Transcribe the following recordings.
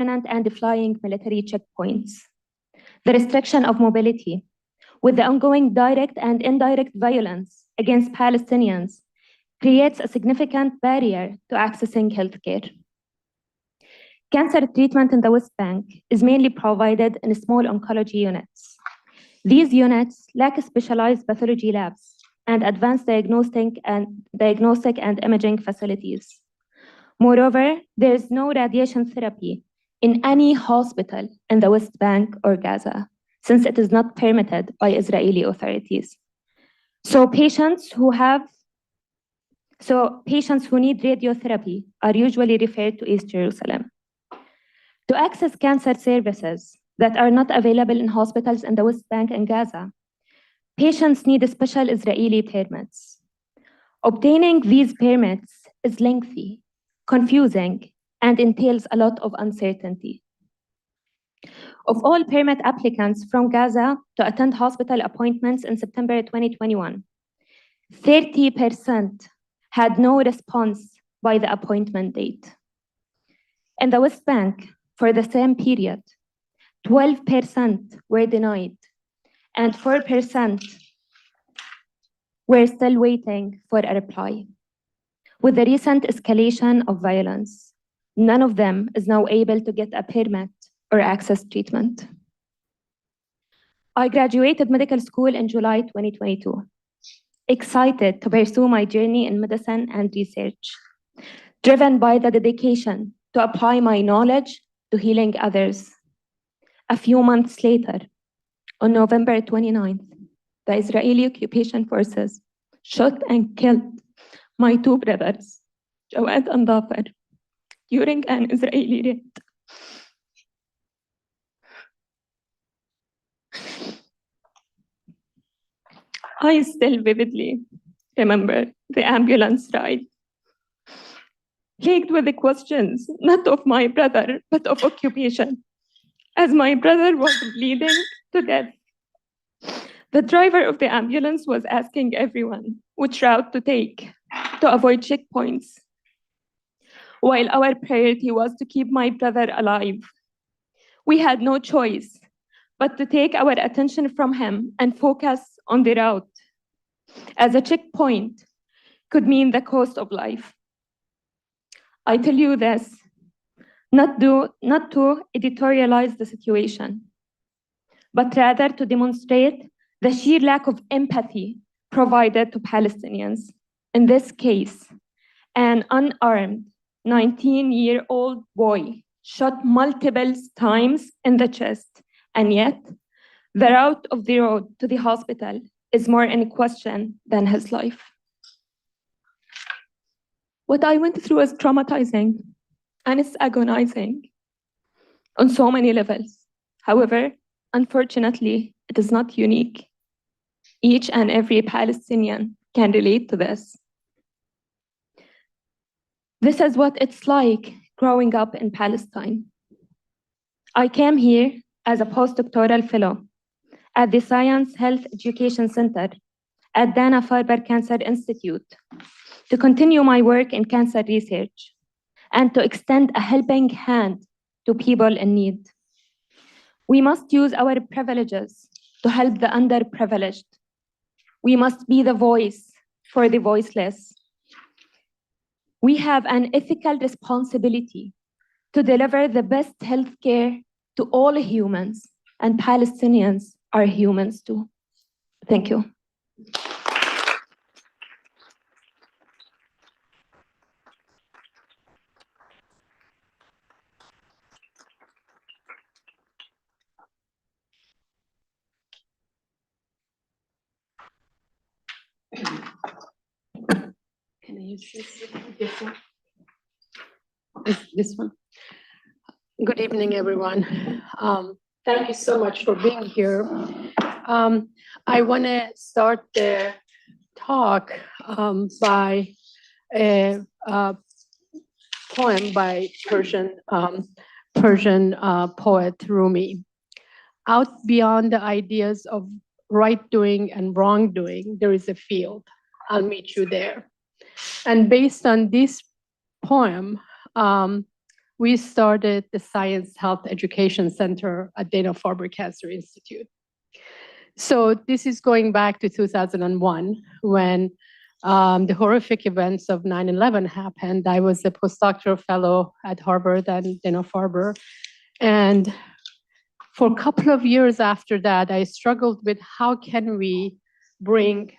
permanent and flying military checkpoints, the restriction of mobility, with the ongoing direct and indirect violence against Palestinians, creates a significant barrier to accessing healthcare. Cancer treatment in the West Bank is mainly provided in small oncology units. These units lack specialized pathology labs and advanced diagnostic and imaging facilities. Moreover, there is no radiation therapy in any hospital in the West Bank or Gaza, since it is not permitted by Israeli authorities. So patients who need radiotherapy are usually referred to East Jerusalem. To access cancer services that are not available in hospitals in the West Bank and Gaza, patients need special Israeli permits. Obtaining these permits is lengthy, confusing, and entails a lot of uncertainty. Of all permit applicants from Gaza to attend hospital appointments in September 2021, 30% had no response by the appointment date. In the West Bank, for the same period, 12% were denied, and 4% were still waiting for a reply. With the recent escalation of violence, none of them is now able to get a permit or access treatment. I graduated medical school in July 2022, excited to pursue my journey in medicine and research, driven by the dedication to apply my knowledge to healing others. A few months later, on November 29th, the Israeli occupation forces shot and killed my two brothers, Jawad and Dafar, during an Israeli raid. I still vividly remember the ambulance ride, plagued with the questions, not of my brother, but of occupation, as my brother was bleeding to death. The driver of the ambulance was asking everyone which route to take to avoid checkpoints, while our priority was to keep my brother alive. We had no choice but to take our attention from him and focus on the route, as a checkpoint could mean the cost of life. I tell you this, not to editorialize the situation, but rather to demonstrate the sheer lack of empathy provided to Palestinians. In this case, an unarmed 19-year-old boy shot multiple times in the chest, and yet the route of the road to the hospital is more in question than his life. What I went through is traumatizing and it's agonizing on so many levels. However, unfortunately, it is not unique. Each and every Palestinian can relate to this. This is what it's like growing up in Palestine. I came here as a postdoctoral fellow at the Science Health Education Center at Dana-Farber Cancer Institute to continue my work in cancer research and to extend a helping hand to people in need. We must use our privileges to help the underprivileged. We must be the voice for the voiceless. We have an ethical responsibility to deliver the best healthcare to all humans, and Palestinians are humans too. Thank you. Can I use this one? This one. Good evening, everyone. Thank you so much for being here. I want to start the talk by a poem by Persian poet Rumi. Out beyond the ideas of right doing and wrongdoing, there is a field. I'll meet you there. And based on this poem, we started the Science Health Education Center at Dana-Farber Cancer Institute. So this is going back to 2001 when the horrific events of 9/11 happened. I was a postdoctoral fellow at Harvard and Dana-Farber. And for a couple of years after that, I struggled with how can we bring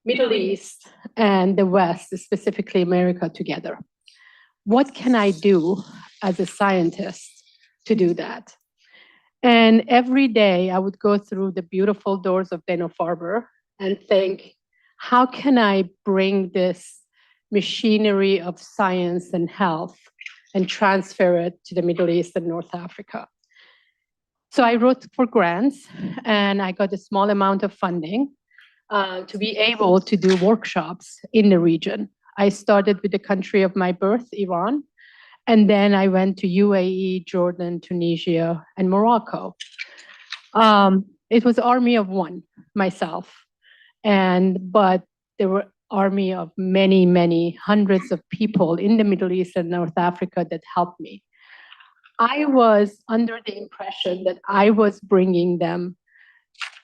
Middle East and the West, specifically America, together. What can I do as a scientist to do that? And every day I would go through the beautiful doors of Dana-Farber and think, how can I bring this machinery of science and health and transfer it to the Middle East and North Africa? So I wrote for grants and I got a small amount of funding to be able to do workshops in the region. I started with the country of my birth, Iran, and then I went to UAE, Jordan, Tunisia, and Morocco. It was army of one, myself. But there were army of many, many hundreds of people in the Middle East and North Africa that helped me. I was under the impression that I was bringing them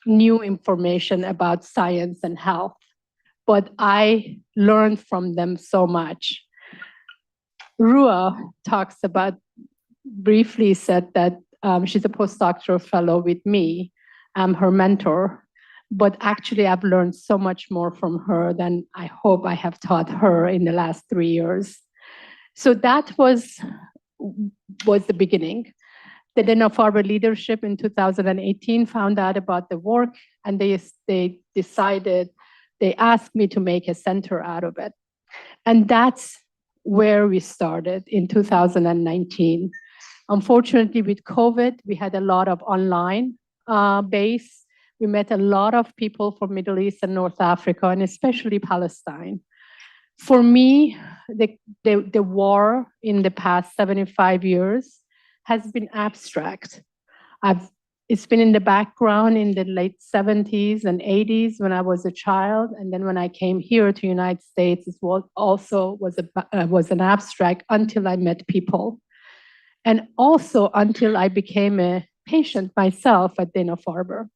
new information about science and health, but I learned from them so much. Ru'a talks about, briefly said that she's a postdoctoral fellow with me. I'm her mentor, but actually I've learned so much more from her than I hope I have taught her in the last 3 years. So that was the beginning. The Dana-Farber leadership in 2018 found out about the work and they decided, they asked me to make a center out of it. And that's where we started in 2019. Unfortunately, with COVID, we had a lot of online base. We met a lot of people from Middle East and North Africa, and especially Palestine. For me, the war in the past 75 years has been abstract. It's been in the background in the late 70s and 80s when I was a child, and then when I came here to the United States, it was an abstract until I met people, and also until I became a patient myself at Dana-Farber.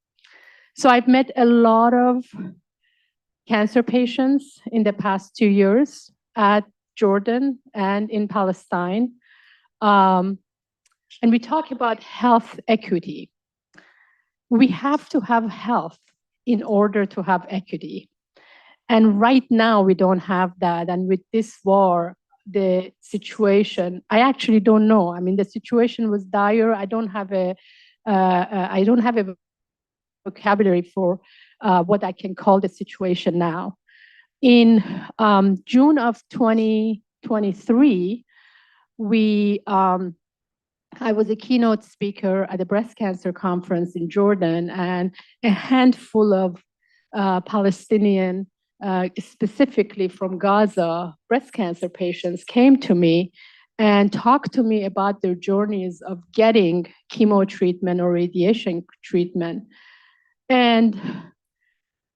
So I've met a lot of cancer patients in the past 2 years at Jordan and in Palestine, and we talk about health equity. We have to have health in order to have equity. And right now we don't have that. And with this war, the situation, I actually don't know. I mean, the situation was dire. I don't have a vocabulary for what I can call the situation now. In June of 2023, I was a keynote speaker at a breast cancer conference in Jordan, and a handful of Palestinian, specifically from Gaza, breast cancer patients came to me and talked to me about their journeys of getting chemo treatment or radiation treatment. And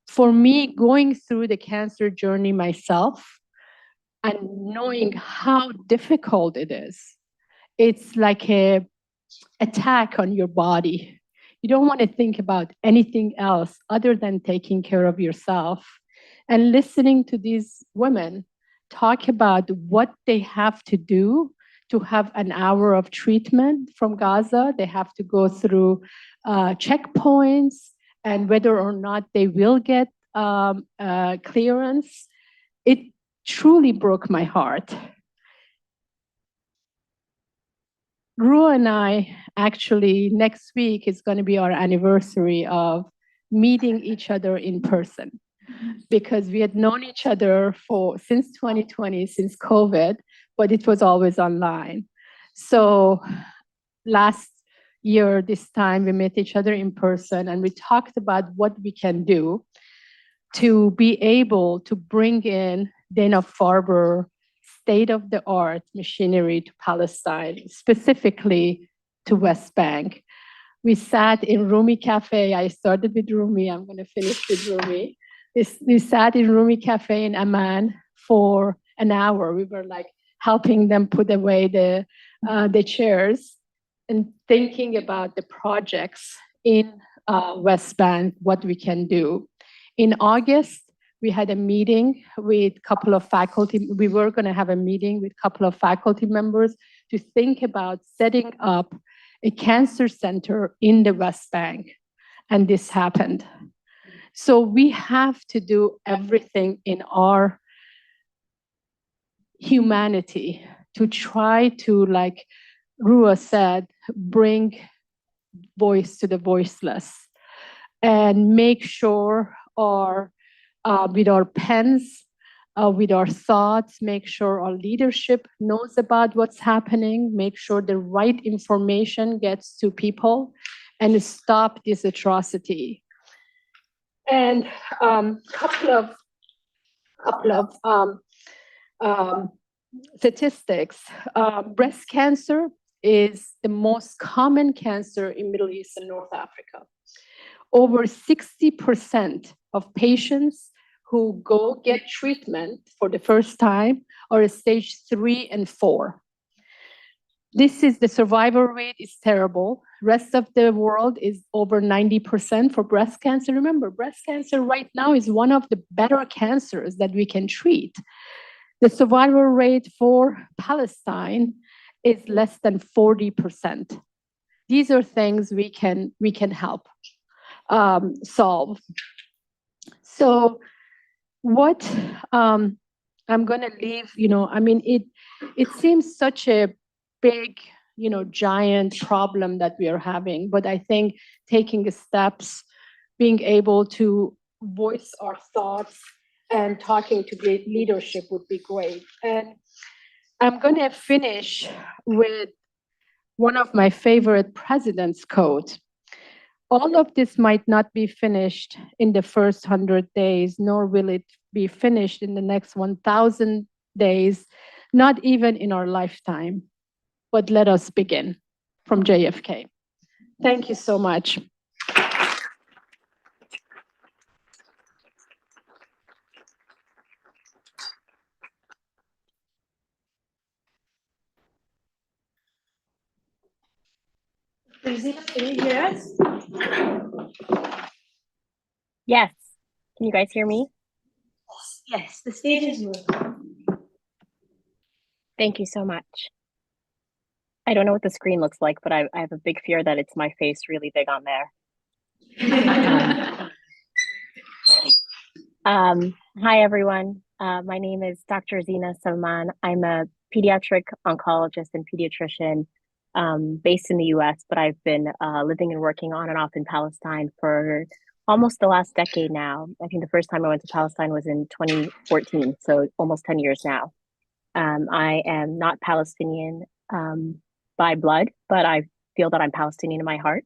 for me, going through the cancer journey myself and knowing how difficult it is, it's like an attack on your body. You don't want to think about anything else other than taking care of yourself. And listening to these women talk about what they have to do to have an hour of treatment from Gaza. They have to go through checkpoints and whether or not they will get clearance. It truly broke my heart. Ru'a and I, actually, next week is going to be our anniversary of meeting each other in person, because we had known each other since 2020, since COVID, but it was always online. So last year, this time, we met each other in person, and we talked about what we can do to be able to bring in Dana-Farber state-of-the-art machinery to Palestine, specifically to West Bank. We sat in Rumi Cafe. I started with Rumi. I'm going to finish with Rumi. We sat in Rumi Cafe in Amman for an hour. We were like helping them put away the the chairs and thinking about the projects in West Bank, what we can do. In August, we had a meeting with a couple of faculty. We were going to have a meeting with a couple of faculty members to think about setting up a cancer center in the West Bank. And this happened. So we have to do everything in our humanity to try to, like Ru'a said, bring voice to the voiceless and make sure with our pens, with our thoughts, make sure our leadership knows about what's happening, make sure the right information gets to people, and stop this atrocity. And couple of statistics. Breast cancer is the most common cancer in Middle East and North Africa. Over 60% of patients who go get treatment for the first time are at stage 3 and 4. This is the survival rate is terrible. Rest of the world is over 90% for breast cancer. Remember, breast cancer right now is one of the better cancers that we can treat. The survival rate for Palestine is less than 40%. These are things we can help solve. So what I'm going to leave, it seems such a big, giant problem that we are having, but I think taking steps, being able to voice our thoughts and talking to great leadership would be great. And I'm going to finish with one of my favorite president's quote. All of this might not be finished in the first 100 days, nor will it be finished in the next 1,000 days, not even in our lifetime. But let us begin. From JFK. Thank you so much. Zeena, can you hear us? Yes. Can you guys hear me? Yes, the stage is yours. Thank you so much. I don't know what the screen looks like, but I have a big fear that it's my face really big on there. Hi, everyone. My name is Dr. Zeena Salman. I'm a pediatric oncologist and pediatrician based in the US, but I've been living and working on and off in Palestine for almost the last decade now. I think the first time I went to Palestine was in 2014, so almost 10 years now. I am not Palestinian by blood, but I feel that I'm Palestinian in my heart.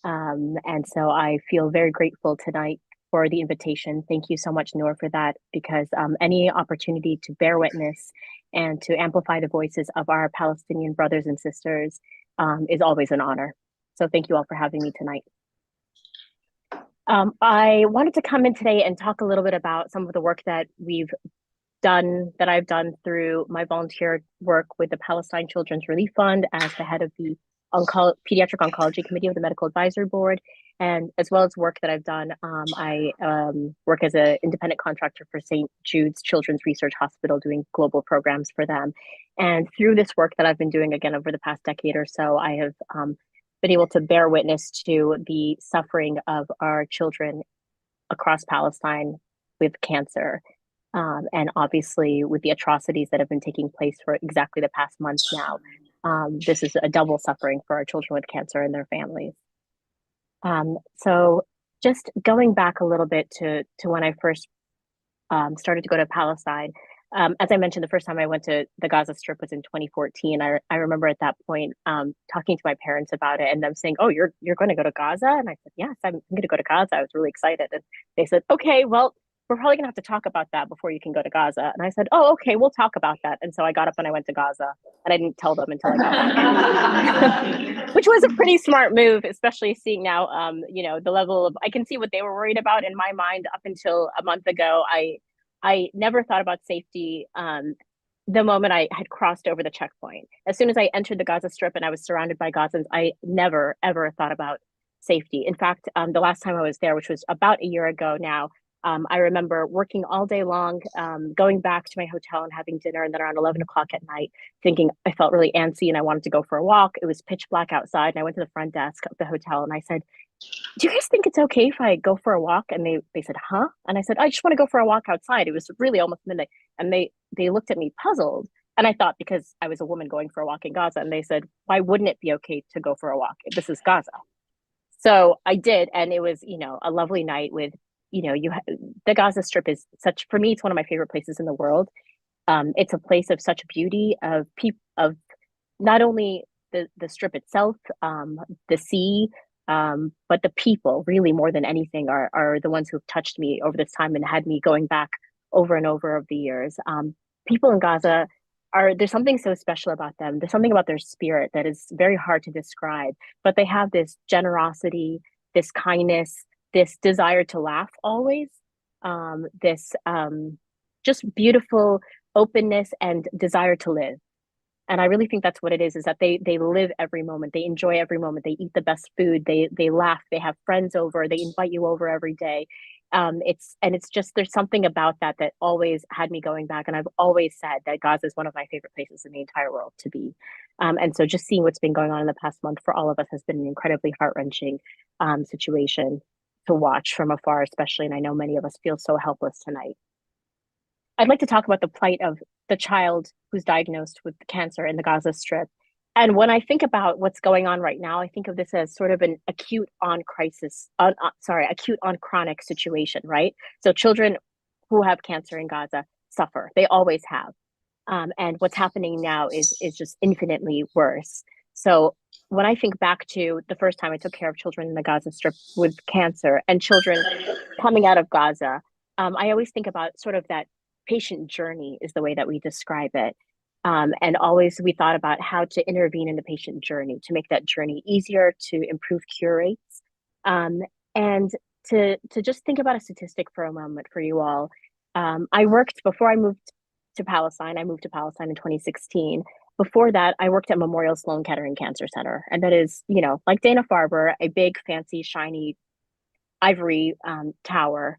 And so I feel very grateful tonight for the invitation. Thank you so much, Noor, for that, because any opportunity to bear witness and to amplify the voices of our Palestinian brothers and sisters is always an honor. So thank you all for having me tonight. I wanted to come in today and talk a little bit about some of the work that I've done through my volunteer work with the Palestine Children's Relief Fund as the head of the Pediatric Oncology Committee of the Medical Advisory Board, and as well as work that I've done. I work as an independent contractor for St. Jude's Children's Research Hospital, doing global programs for them. And through this work that I've been doing, again, over the past decade or so, I have been able to bear witness to the suffering of our children across Palestine with cancer. And obviously with the atrocities that have been taking place for exactly the past month now. This is a double suffering for our children with cancer and their families. So just going back a little bit to when I first started to go to Palestine. As I mentioned, the first time I went to the Gaza Strip was in 2014. I remember at that point talking to my parents about it and them saying, "Oh, you're going to go to Gaza?" And I said, "Yes, I'm going to go to Gaza." I was really excited. And they said, "Okay, well, we're probably going to have to talk about that before you can go to Gaza." And I said, "Oh, okay, we'll talk about that." And so I got up and I went to Gaza, and I didn't tell them until I got back, which was a pretty smart move, especially seeing now, the level of, I can see what they were worried about in my mind up until a month ago. I never thought about safety the moment I had crossed over the checkpoint. As soon as I entered the Gaza Strip and I was surrounded by Gazans, I never, ever thought about safety. In fact, the last time I was there, which was about a year ago now, I remember working all day long, going back to my hotel and having dinner, and then around 11 o'clock at night, thinking I felt really antsy and I wanted to go for a walk. It was pitch black outside, and I went to the front desk of the hotel and I said, "Do you guys think it's okay if I go for a walk?" And they said, "Huh?" And I said, "I just want to go for a walk outside." It was really almost midnight. And they looked at me puzzled. And I thought, because I was a woman going for a walk in Gaza, and they said, "Why wouldn't it be okay to go for a walk? This is Gaza." So I did, and it was, a lovely night with, the Gaza Strip is such, for me, it's one of my favorite places in the world. It's a place of such beauty, of not only the strip itself, the sea, but the people, really more than anything, are the ones who've touched me over this time and had me going back over and over of the years. People in Gaza there's something so special about them. There's something about their spirit that is very hard to describe, but they have this generosity, this kindness, this desire to laugh always, this just beautiful openness and desire to live. And I really think that's what it is that they live every moment. They enjoy every moment. They eat the best food. They laugh. They have friends over. They invite you over every day. It's just, there's something about that always had me going back. And I've always said that Gaza is one of my favorite places in the entire world to be. And so just seeing what's been going on in the past month for all of us has been an incredibly heart-wrenching situation to watch from afar, especially. And I know many of us feel so helpless tonight. I'd like to talk about the plight of the child who's diagnosed with cancer in the Gaza Strip. And when I think about what's going on right now, I think of this as sort of an acute on chronic situation, right? So children who have cancer in Gaza suffer. They always have. And what's happening now is just infinitely worse. So when I think back to the first time I took care of children in the Gaza Strip with cancer and children coming out of Gaza, I always think about sort of that patient journey is the way that we describe it. And always we thought about how to intervene in the patient journey to make that journey easier, to improve cure rates. And to just think about a statistic for a moment for you all. Before I moved to Palestine, I moved to Palestine in 2016. Before that, I worked at Memorial Sloan Kettering Cancer Center. And that is, like Dana-Farber, a big, fancy, shiny ivory tower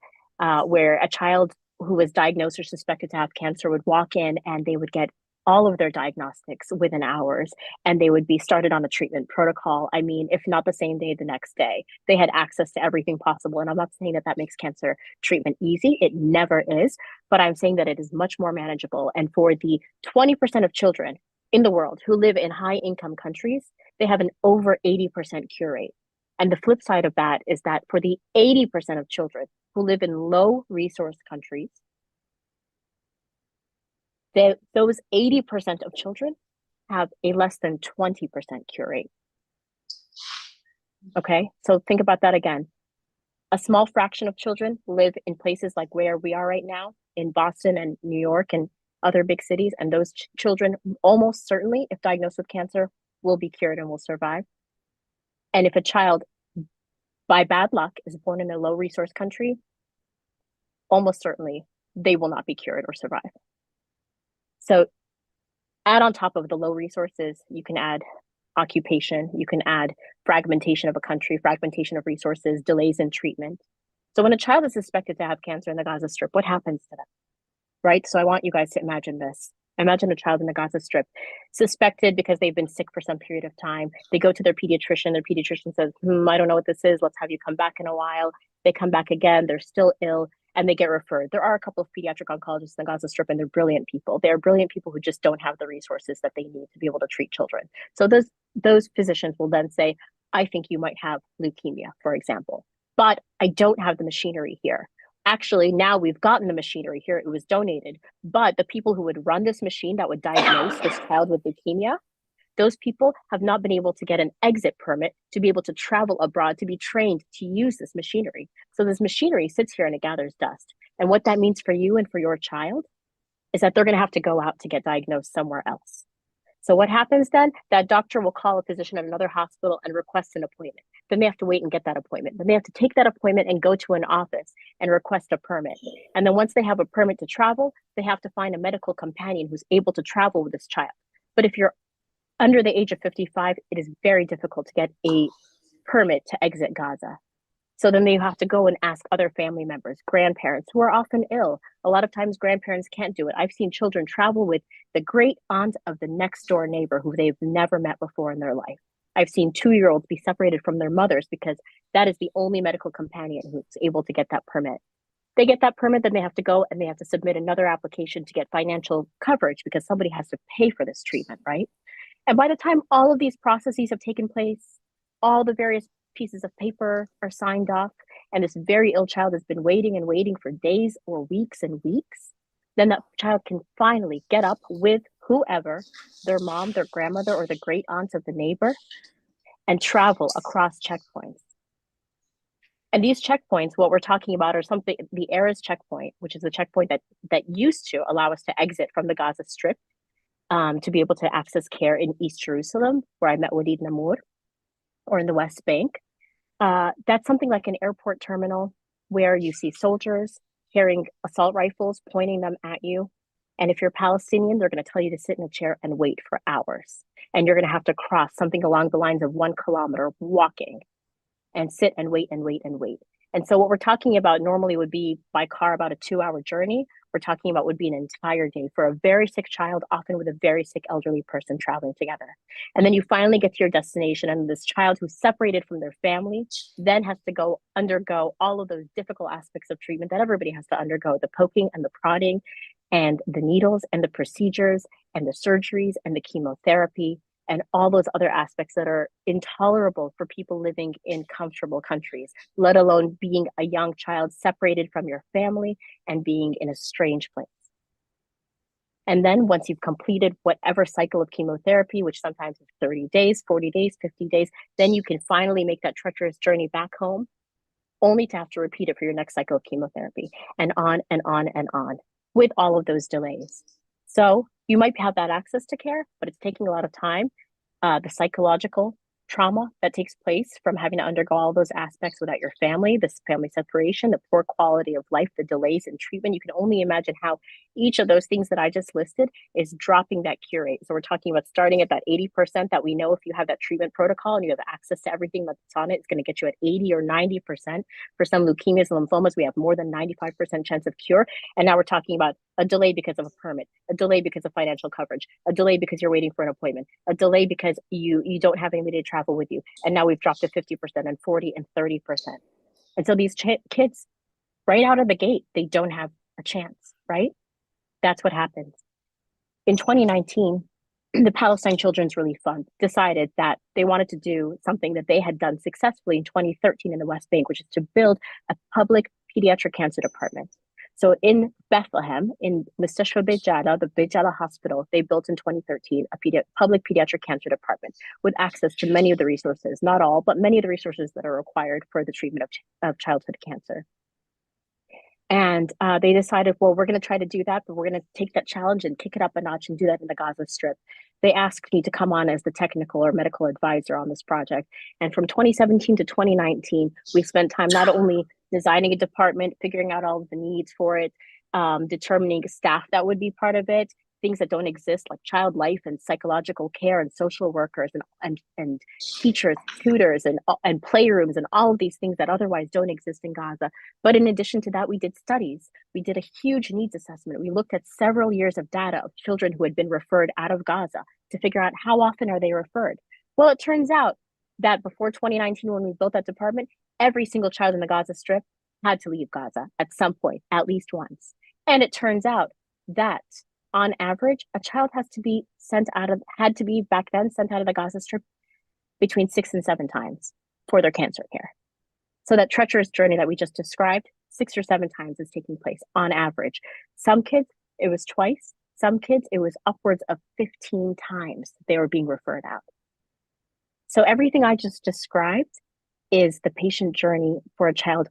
where a child who was diagnosed or suspected to have cancer would walk in and they would get all of their diagnostics within hours, and they would be started on a treatment protocol. I mean, if not the same day, the next day. They had access to everything possible. And I'm not saying that makes cancer treatment easy. It never is. But I'm saying that it is much more manageable. And for the 20% of children in the world who live in high income countries, they have an over 80% cure rate. And the flip side of that is that for the 80% of children who live in low resource countries, those 80% of children have a less than 20% cure rate. Okay, so think about that again. A small fraction of children live in places like where we are right now, in Boston and New York and other big cities, and those children almost certainly, if diagnosed with cancer, will be cured and will survive. And if a child, by bad luck, is born in a low resource country, almost certainly they will not be cured or survive. So add on top of the low resources, you can add occupation, you can add fragmentation of a country, fragmentation of resources, delays in treatment. So when a child is suspected to have cancer in the Gaza Strip, what happens to them, right? So I want you guys to imagine this. Imagine a child in the Gaza Strip suspected because they've been sick for some period of time. They go to their pediatrician says, I don't know what this is. Let's have you come back in a while. They come back again, they're still ill, and they get referred. There are a couple of pediatric oncologists in the Gaza Strip, and they're brilliant people. They're brilliant people who just don't have the resources that they need to be able to treat children. So those physicians will then say, I think you might have leukemia, for example, but I don't have the machinery here. Actually, now we've gotten the machinery here. It was donated, but the people who would run this machine that would diagnose this child with leukemia, those people have not been able to get an exit permit to be able to travel abroad, to be trained to use this machinery. So this machinery sits here and it gathers dust. And what that means for you and for your child is that they're going to have to go out to get diagnosed somewhere else. So what happens then? That doctor will call a physician at another hospital and request an appointment. Then they have to wait and get that appointment. Then they have to take that appointment and go to an office and request a permit. And then once they have a permit to travel, they have to find a medical companion who's able to travel with this child. But if you're under the age of 55, it is very difficult to get a permit to exit Gaza. So then they have to go and ask other family members, grandparents who are often ill. A lot of times grandparents can't do it. I've seen children travel with the great aunt of the next door neighbor who they've never met before in their life. I've seen 2-year-olds be separated from their mothers because that is the only medical companion who's able to get that permit. They get that permit, then they have to go and they have to submit another application to get financial coverage because somebody has to pay for this treatment, right? And by the time all of these processes have taken place, all the various pieces of paper are signed off, and this very ill child has been waiting and waiting for days or weeks and weeks, then that child can finally get up with whoever, their mom, their grandmother, or the great aunt of the neighbor, and travel across checkpoints. And these checkpoints, what we're talking about are something, the Erez checkpoint, which is a checkpoint that used to allow us to exit from the Gaza Strip to be able to access care in East Jerusalem, where I met Walid Nammoor, or in the West Bank. That's something like an airport terminal where you see soldiers carrying assault rifles, pointing them at you. And if you're Palestinian, they're going to tell you to sit in a chair and wait for hours. And you're going to have to cross something along the lines of 1 kilometer walking and sit and wait and wait and wait. And so what we're talking about normally would be by car about a 2-hour journey. We're talking about would be an entire day for a very sick child, often with a very sick elderly person traveling together. And then you finally get to your destination, and this child who's separated from their family then has to go undergo all of those difficult aspects of treatment that everybody has to undergo: the poking and the prodding and the needles and the procedures and the surgeries and the chemotherapy and all those other aspects that are intolerable for people living in comfortable countries, let alone being a young child separated from your family and being in a strange place. And then once you've completed whatever cycle of chemotherapy, which sometimes is 30 days, 40 days, 50 days, then you can finally make that treacherous journey back home, only to have to repeat it for your next cycle of chemotherapy, and on and on and on, with all of those delays. So you might have that access to care, but it's taking a lot of time. The psychological trauma that takes place from having to undergo all those aspects without your family, this family separation, the poor quality of life, the delays in treatment. You can only imagine how each of those things that I just listed is dropping that cure rate. So we're talking about starting at that 80% that we know if you have that treatment protocol and you have access to everything that's on it, it's going to get you at 80 or 90%. For some leukemias and lymphomas, we have more than 95% chance of cure. And now we're talking about a delay because of a permit, a delay because of financial coverage, a delay because you're waiting for an appointment, a delay because you don't have anybody to travel with you. And now we've dropped to 50% and 40 and 30%. And so these kids, right out of the gate, they don't have a chance, right? That's what happens. In 2019, the Palestine Children's Relief Fund decided that they wanted to do something that they had done successfully in 2013 in the West Bank, which is to build a public pediatric cancer department. So in Bethlehem, in Mustashfa Beit Jada, the Beit Jada hospital, they built in 2013 a public pediatric cancer department with access to many of the resources, not all, but many of the resources that are required for the treatment of childhood cancer. And they decided, well, we're going to try to do that, but we're going to take that challenge and kick it up a notch and do that in the Gaza Strip. They asked me to come on as the technical or medical advisor on this project. And from 2017 to 2019, we spent time not only designing a department, figuring out all of the needs for it, determining staff that would be part of it, things that don't exist like child life and psychological care and social workers and teachers, tutors and playrooms and all of these things that otherwise don't exist in Gaza. But in addition to that, we did studies. We did a huge needs assessment. We looked at several years of data of children who had been referred out of Gaza to figure out how often are they referred. Well, it turns out that before 2019, when we built that department, every single child in the Gaza Strip had to leave Gaza at some point, at least once. And it turns out that on average, a child had to be back then sent out of the Gaza Strip between 6 and 7 times for their cancer care. So that treacherous journey that we just described, 6 or 7 times is taking place on average. Some kids, it was twice. Some kids, it was upwards of 15 times they were being referred out. So everything I just described is the patient journey for a child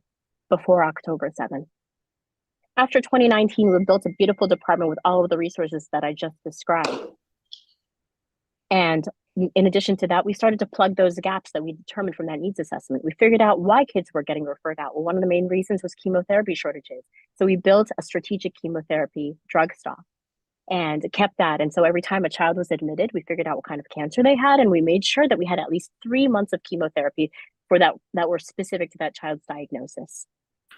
before October 7th. After 2019, we built a beautiful department with all of the resources that I just described. And in addition to that, we started to plug those gaps that we determined from that needs assessment. We figured out why kids were getting referred out. Well, one of the main reasons was chemotherapy shortages. So we built a strategic chemotherapy drug stock and kept that. And so every time a child was admitted, we figured out what kind of cancer they had, and we made sure that we had at least 3 months of chemotherapy for that were specific to that child's diagnosis.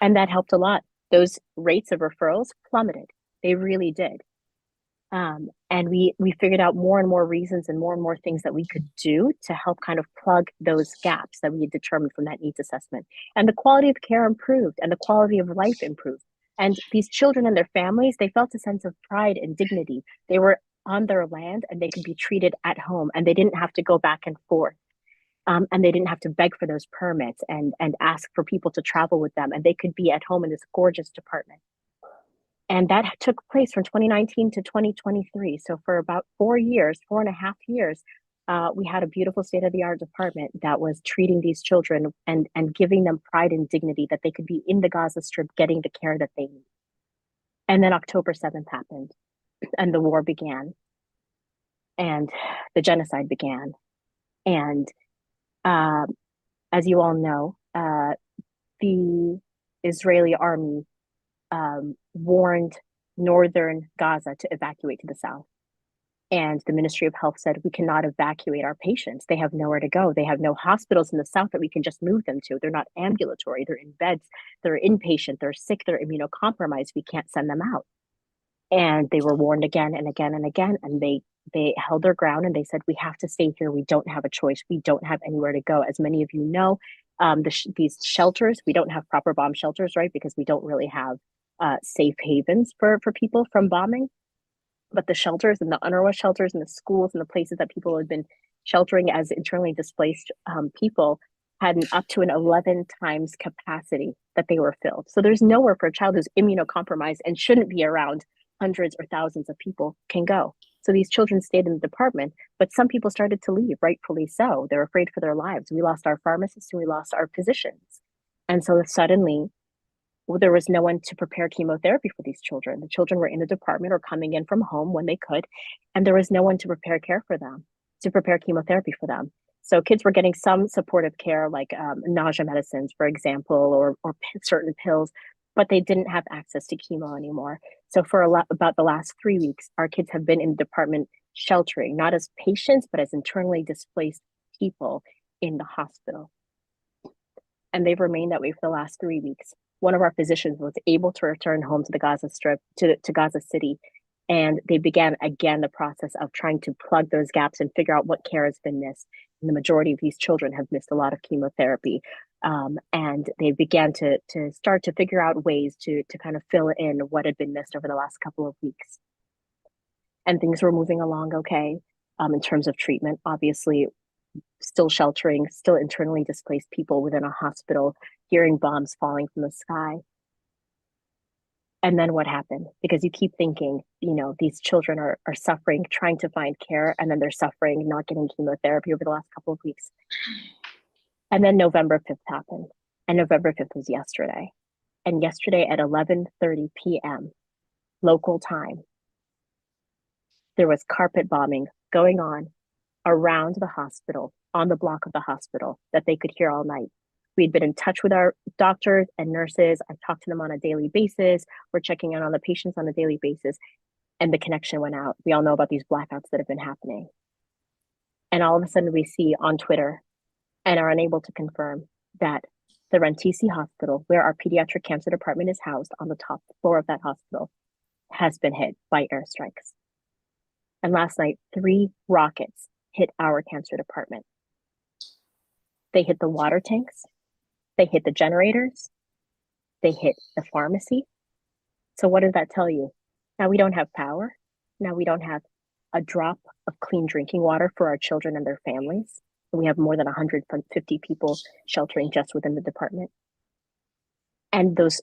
And that helped a lot. Those rates of referrals plummeted. They really did. And we figured out more and more reasons and more things that we could do to help kind of plug those gaps that we had determined from that needs assessment. And the quality of care improved and the quality of life improved. And these children and their families, they felt a sense of pride and dignity. They were on their land and they could be treated at home, and they didn't have to go back and forth. And they didn't have to beg for those permits and ask for people to travel with them. And they could be at home in this gorgeous department. And that took place from 2019 to 2023. So for about 4.5 years, we had a beautiful state-of-the-art department that was treating these children and giving them pride and dignity that they could be in the Gaza Strip getting the care that they need. And then October 7th happened, and the war began, and the genocide began. And as you all know, the Israeli army warned northern Gaza to evacuate to the south. And the Ministry of Health said, we cannot evacuate our patients. They have nowhere to go. They have no hospitals in the south that we can just move them to. They're not ambulatory. They're in beds. They're inpatient. They're sick. They're immunocompromised. We can't send them out. And they were warned again and again and again. And they held their ground and they said, we have to stay here. We don't have a choice. We don't have anywhere to go. As many of you know, these shelters, we don't have proper bomb shelters, right? Because we don't really have safe havens for people from bombing. But the shelters and the UNRWA shelters and the schools and the places that people had been sheltering as internally displaced people had up to an 11 times capacity that they were filled. So there's nowhere for a child who's immunocompromised and shouldn't be around hundreds or thousands of people can go. So these children stayed in the department, but some people started to leave, rightfully so. They're afraid for their lives. We lost our pharmacists and we lost our physicians. And so suddenly, there was no one to prepare chemotherapy for these children. The children were in the department or coming in from home when they could, and there was no one to prepare care for them, to prepare chemotherapy for them. So kids were getting some supportive care, like nausea medicines, for example, or certain pills, but they didn't have access to chemo anymore. So for about the last 3 weeks, our kids have been in the department sheltering, not as patients, but as internally displaced people in the hospital. And they've remained that way for the last 3 weeks. One of our physicians was able to return home to the Gaza Strip, to Gaza City, and they began again the process of trying to plug those gaps and figure out what care has been missed. And the majority of these children have missed a lot of chemotherapy. And they began to start to figure out ways to kind of fill in what had been missed over the last couple of weeks. And things were moving along okay in terms of treatment. Obviously, still sheltering, still internally displaced people within a hospital, hearing bombs falling from the sky. And then what happened? Because you keep thinking, these children are suffering, trying to find care, and then they're suffering, not getting chemotherapy over the last couple of weeks. And then November 5th happened. And November 5th was yesterday. And yesterday at 11:30 p.m. local time, there was carpet bombing going on around the hospital, on the block of the hospital, that they could hear all night. We'd been in touch with our doctors and nurses. I talked to them on a daily basis. We're checking in on the patients on a daily basis. And the connection went out. We all know about these blackouts that have been happening. And all of a sudden we see on Twitter and are unable to confirm that the Rantisi Hospital, where our pediatric cancer department is housed on the top floor of that hospital, has been hit by airstrikes. And last night, 3 rockets hit our cancer department. They hit the water tanks. They hit the generators. They hit the pharmacy. So what does that tell you? Now we don't have power. Now we don't have a drop of clean drinking water for our children and their families. We have more than 150 people sheltering just within the department. And those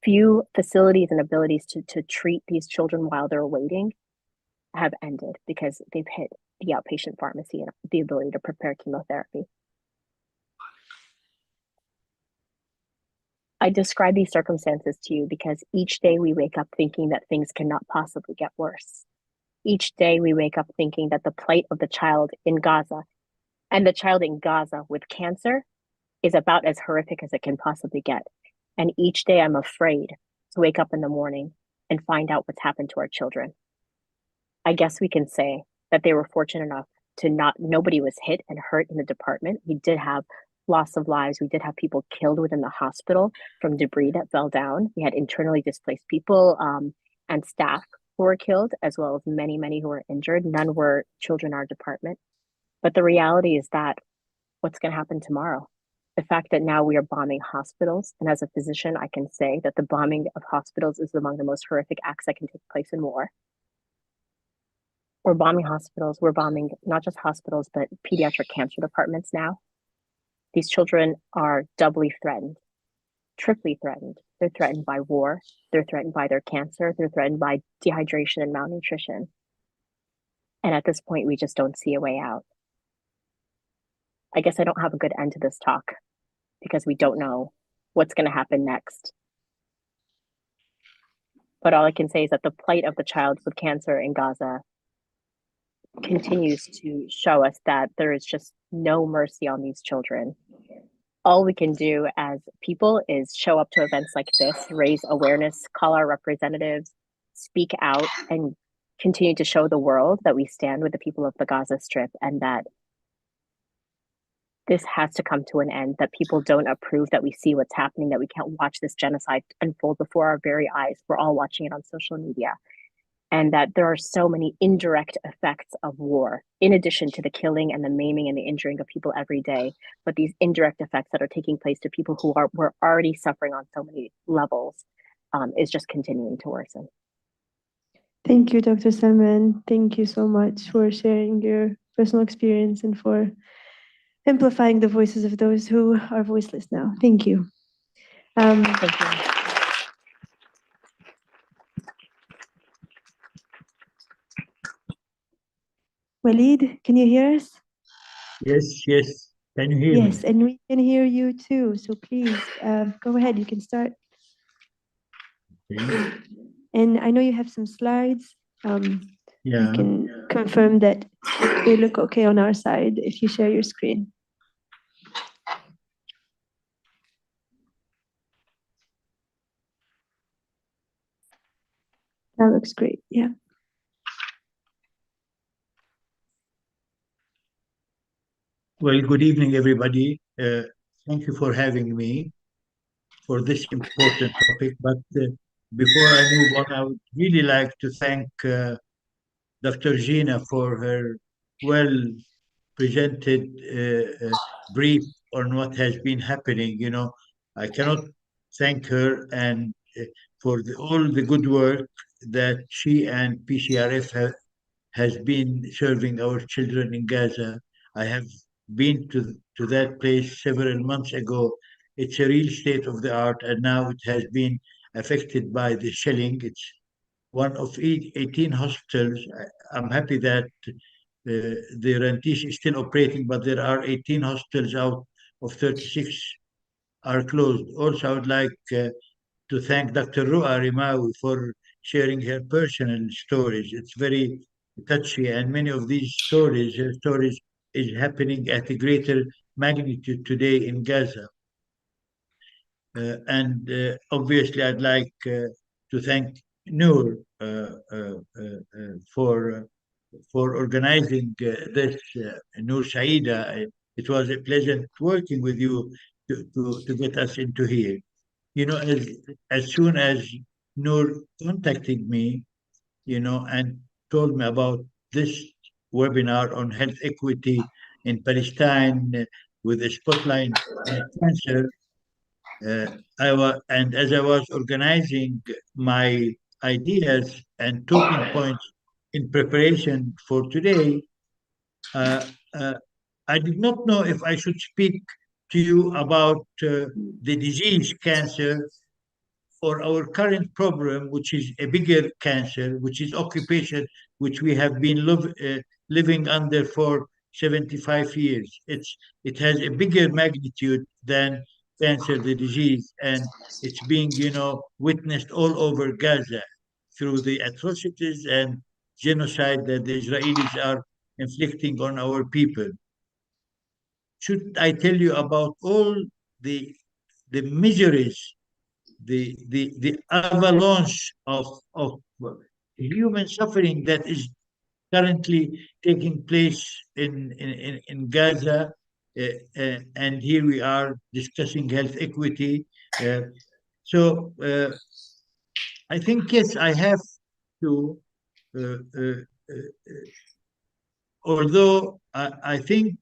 few facilities and abilities to treat these children while they're waiting have ended because they've hit the outpatient pharmacy and the ability to prepare chemotherapy. I describe these circumstances to you because each day we wake up thinking that things cannot possibly get worse. Each day we wake up thinking that the plight of the child in Gaza and the child in Gaza with cancer is about as horrific as it can possibly get. And each day I'm afraid to wake up in the morning and find out what's happened to our children. I guess we can say that they were fortunate enough to nobody was hit and hurt in the department. We did have loss of lives. We did have people killed within the hospital from debris that fell down. We had internally displaced people and staff who were killed, as well as many, many who were injured. None were children in our department. But the reality is that what's going to happen tomorrow? The fact that now we are bombing hospitals, and as a physician, I can say that the bombing of hospitals is among the most horrific acts that can take place in war. We're bombing hospitals. We're bombing not just hospitals, but pediatric cancer departments now. These children are doubly threatened, triply threatened. They're threatened by war. They're threatened by their cancer. They're threatened by dehydration and malnutrition. And at this point, we just don't see a way out. I guess I don't have a good end to this talk because we don't know what's going to happen next. But all I can say is that the plight of the child with cancer in Gaza continues to show us that there is just no mercy on these children. All we can do as people is show up to events like this, raise awareness, call our representatives, speak out, and continue to show the world that we stand with the people of the Gaza Strip and that this has to come to an end, that people don't approve, that we see what's happening, that we can't watch this genocide unfold before our very eyes. We're all watching it on social media. And that there are so many indirect effects of war, in addition to the killing and the maiming and the injuring of people every day. But these indirect effects that are taking place to people who were already suffering on so many levels is just continuing to worsen. Thank you, Dr. Salman. Thank you so much for sharing your personal experience and for amplifying the voices of those who are voiceless now. Thank you. Thank you. Walid, can you hear us? Yes, yes. Can you hear me? Yes, and we can hear you too. So please go ahead, you can start. Okay. And I know you have some slides. Yeah. We can confirm that they look okay on our side if you share your screen. That looks great, yeah. Well, good evening, everybody. Thank you for having me for this important topic. But before I move on, I would really like to thank Dr. Zeena for her well presented brief on what has been happening. You know, I cannot thank her and for all the good work that she and PCRF has been serving our children in Gaza. I have been to that place several months ago. It's a real state of the art, and now it has been affected by the shelling. It's one of 18 hospitals. I'm happy that the Rantish is still operating, but there are 18 hospitals out of 36 are closed. Also, I would like to thank Dr. Ru'a Rimawi for sharing her personal stories. It's very touchy, and many of these stories, her stories, is happening at a greater magnitude today in Gaza. And obviously, I'd like to thank Noor for organizing this. Noor Saida, it was a pleasant working with you to get us into here. You know, as soon as Noor contacted me, you know, and told me about this webinar on health equity in Palestine with a spotlight on cancer, and as I was organizing my ideas and talking points in preparation for today, uh, uh, I did not know if I should speak to you about the disease cancer or our current problem, which is a bigger cancer, which is occupation, which we have been living under for 75 years. It has a bigger magnitude than cancer, the disease, and it's being, you know, witnessed all over Gaza through the atrocities and genocide that the Israelis are inflicting on our people. Should I tell you about all the miseries, the avalanche of human suffering that is currently taking place in Gaza? And here we are discussing health equity. So I think, yes, I have to, uh, uh, although I think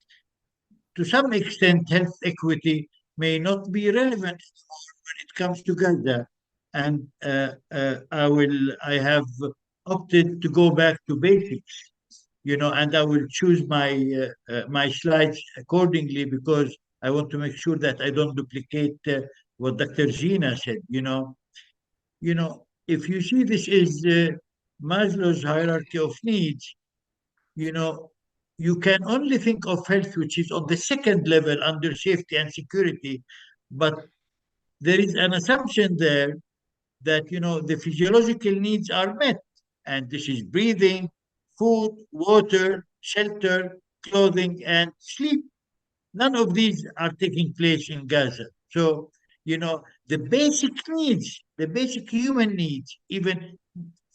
to some extent health equity may not be relevant when it comes to Gaza. And I have opted to go back to basics, and I will choose my slides accordingly, because I want to make sure that I don't duplicate what Dr. Zeena said. If you see, this is Maslow's hierarchy of needs. you know, you can only think of health, which is on the second level under safety and security, but there is an assumption there that the physiological needs are met, and this is breathing, food, water, shelter, clothing, and sleep. None of these are taking place in Gaza. So, the basic needs, the basic human needs, even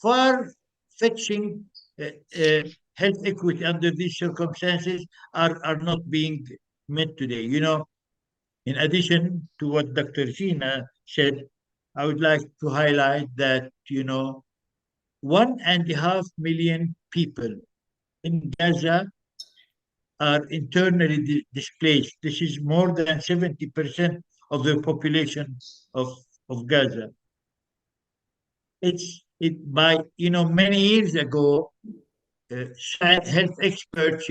far fetching uh, uh, health equity under these circumstances, are not being met today. In addition to what Dr. Gina said, I would like to highlight that, 1.5 million people in Gaza are internally displaced. This is more than 70% of the population of Gaza. By many years ago, health experts,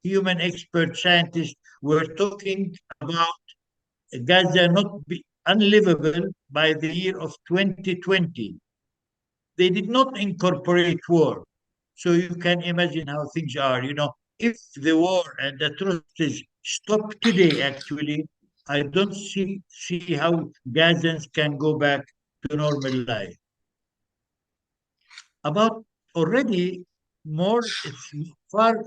human expert scientists were talking about Gaza not be unlivable by the year of 2020. They did not incorporate war. So you can imagine how things are. If the war and atrocities stop today, actually, I don't see how Gazans can go back to normal life. About already more, it's far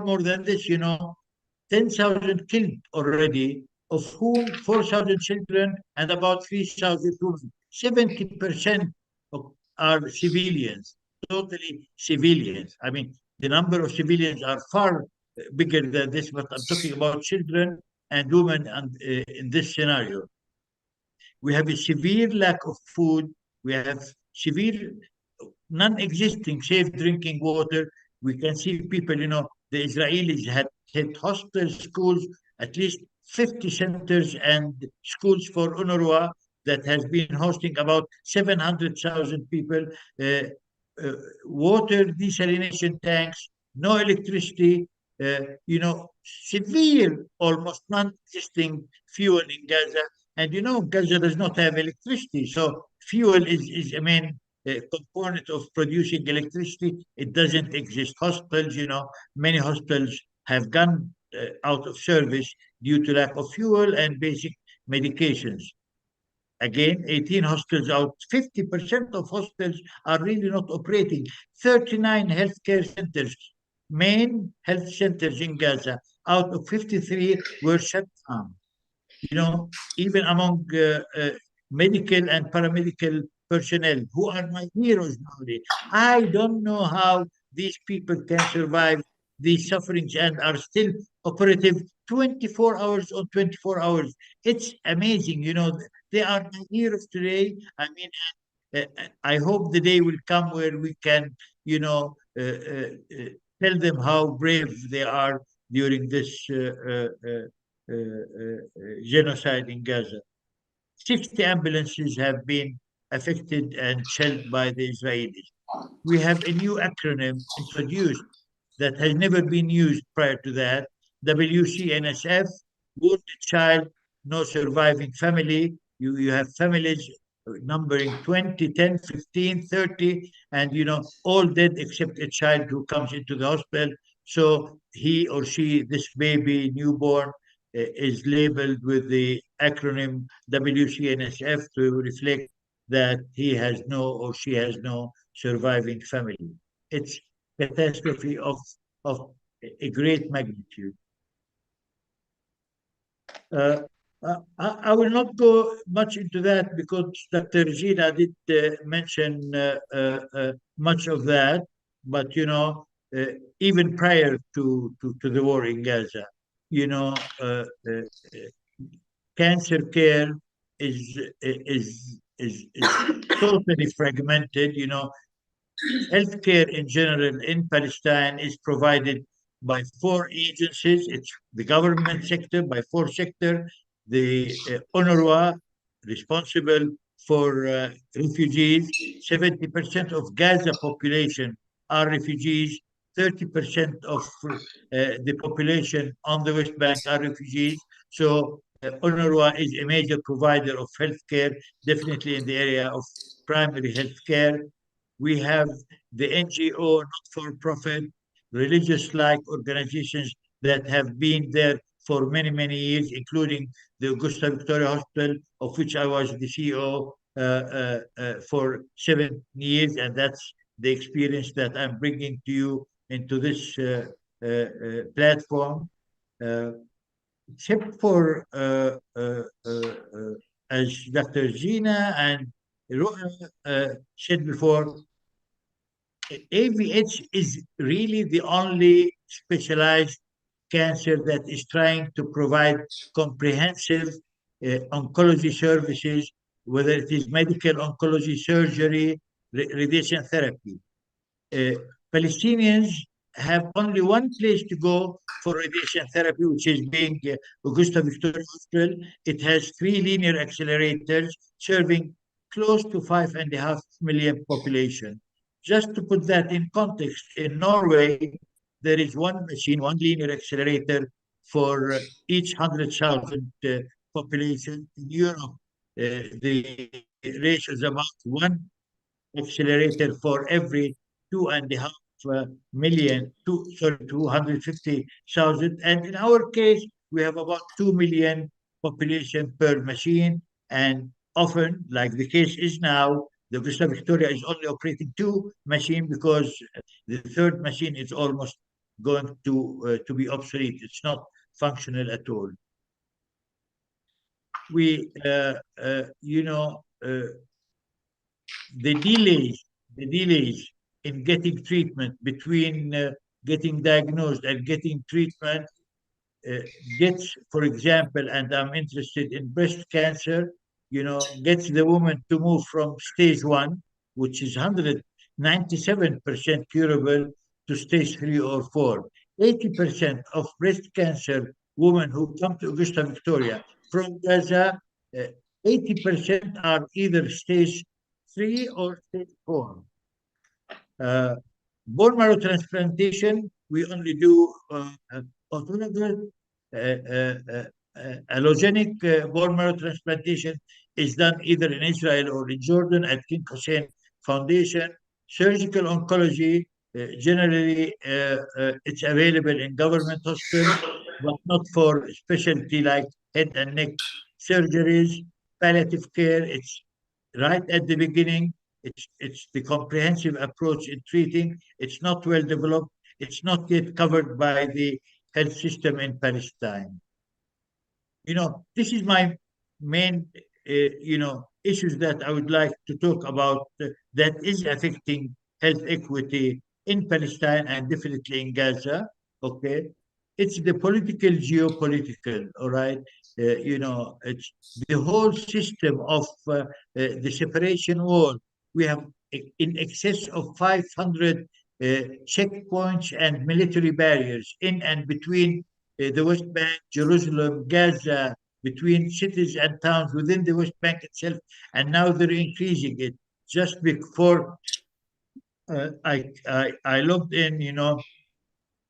more than this, 10,000 killed already, of whom 4,000 children and about 3,000 women. 70% are civilians, totally civilians. I mean, the number of civilians are far bigger than this, but I'm talking about children and women in this scenario. We have a severe lack of food. We have severe non-existing safe drinking water. We can see people, the Israelis had hit hospitals, schools, at least 50 centers and schools for UNRWA that has been hosting about 700,000 people. Uh, Water desalination tanks, no electricity, severe, almost non-existing fuel in Gaza. And Gaza does not have electricity, so fuel is a main component of producing electricity. It doesn't exist. Hospitals, many hospitals have gone out of service due to lack of fuel and basic medications. Again, 18 hospitals out, 50% of hospitals are really not operating. 39 healthcare centers, main health centers in Gaza, out of 53 were shut down. Even among medical and paramedical personnel, who are my heroes nowadays. I don't know how these people can survive these sufferings and are still operative 24 hours on 24 hours. It's amazing. They are my heroes today. I mean, I hope the day will come where we can, tell them how brave they are during this genocide in Gaza. 60 ambulances have been affected and shelled by the Israelis. We have a new acronym introduced that has never been used prior to that: WCNSF, Wounded Child, No Surviving Family. You have families numbering 20, 10, 15, 30, and all dead except a child who comes into the hospital. So he or she, this baby, newborn, is labeled with the acronym WCNSF to reflect that he has no or she has no surviving family. It's catastrophe of a great magnitude. I will not go much into that because Dr. Zeena did mention much of that, but even prior to the war in Gaza, cancer care is totally fragmented. Healthcare in general in Palestine is provided by four agencies. It's the government sector by four sector, the UNRWA, responsible for refugees. 70% of Gaza population are refugees. 30% of the population on the West Bank are refugees. So UNRWA is a major provider of healthcare, definitely in the area of primary healthcare. We have the NGO, not-for-profit, religious-like organizations that have been there for many, many years, including the Augusta Victoria Hospital, of which I was the CEO for 7 years, and that's the experience that I'm bringing to you into this platform. Except for, as Dr. Zeena and Ru'a said before, AVH is really the only specialized cancer that is trying to provide comprehensive oncology services, whether it is medical oncology, surgery, radiation therapy. Palestinians have only one place to go for radiation therapy, which is being Augusta Victoria Hospital. It has 3 linear accelerators serving close to 5.5 million population. Just to put that in context, in Norway, there is one machine, one linear accelerator for each 100,000 population. In Europe, the ratio is about one accelerator for every 2.5 million, 250,000. And in our case, we have about 2 million population per machine. And often, like the case is now, the Augusta Victoria is only operating 2 machines because the third machine is almost going to be obsolete. It's not functional at all. We, the delays in getting treatment between getting diagnosed and getting treatment gets, for example, and I'm interested in breast cancer, gets the woman to move from stage 1, which is 197% curable, to stage 3 or 4. 80% of breast cancer women who come to Augusta Victoria from Gaza, 80% are either stage 3 or stage 4. Bone marrow transplantation, we only do autologous, allogenic bone marrow transplantation is done either in Israel or in Jordan at King Hussein Foundation. Surgical oncology, generally, it's available in government hospitals, but not for specialty like head and neck surgeries. Palliative care, it's right at the beginning. It's the comprehensive approach in treating. It's not well developed. It's not yet covered by the health system in Palestine. This is my main, issues that I would like to talk about that is affecting health equity in Palestine and definitely in Gaza. Okay, it's the political, geopolitical. All right, it's the whole system of the separation wall. We have in excess of 500 checkpoints and military barriers in and between the West Bank, Jerusalem, Gaza, between cities and towns within the West Bank itself, and now they're increasing it. Just before I looked in, the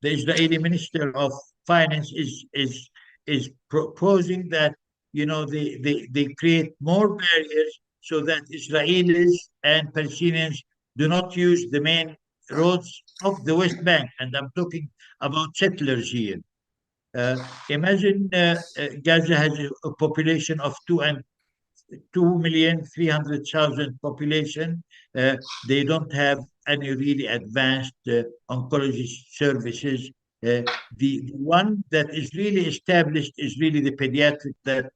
Israeli Minister of Finance is proposing that they create more barriers so that Israelis and Palestinians do not use the main roads of the West Bank, and I'm talking about settlers here. Imagine Gaza has a population of 2,300,000 population. They don't have any really advanced oncologist services. The one that is really established is really the pediatric that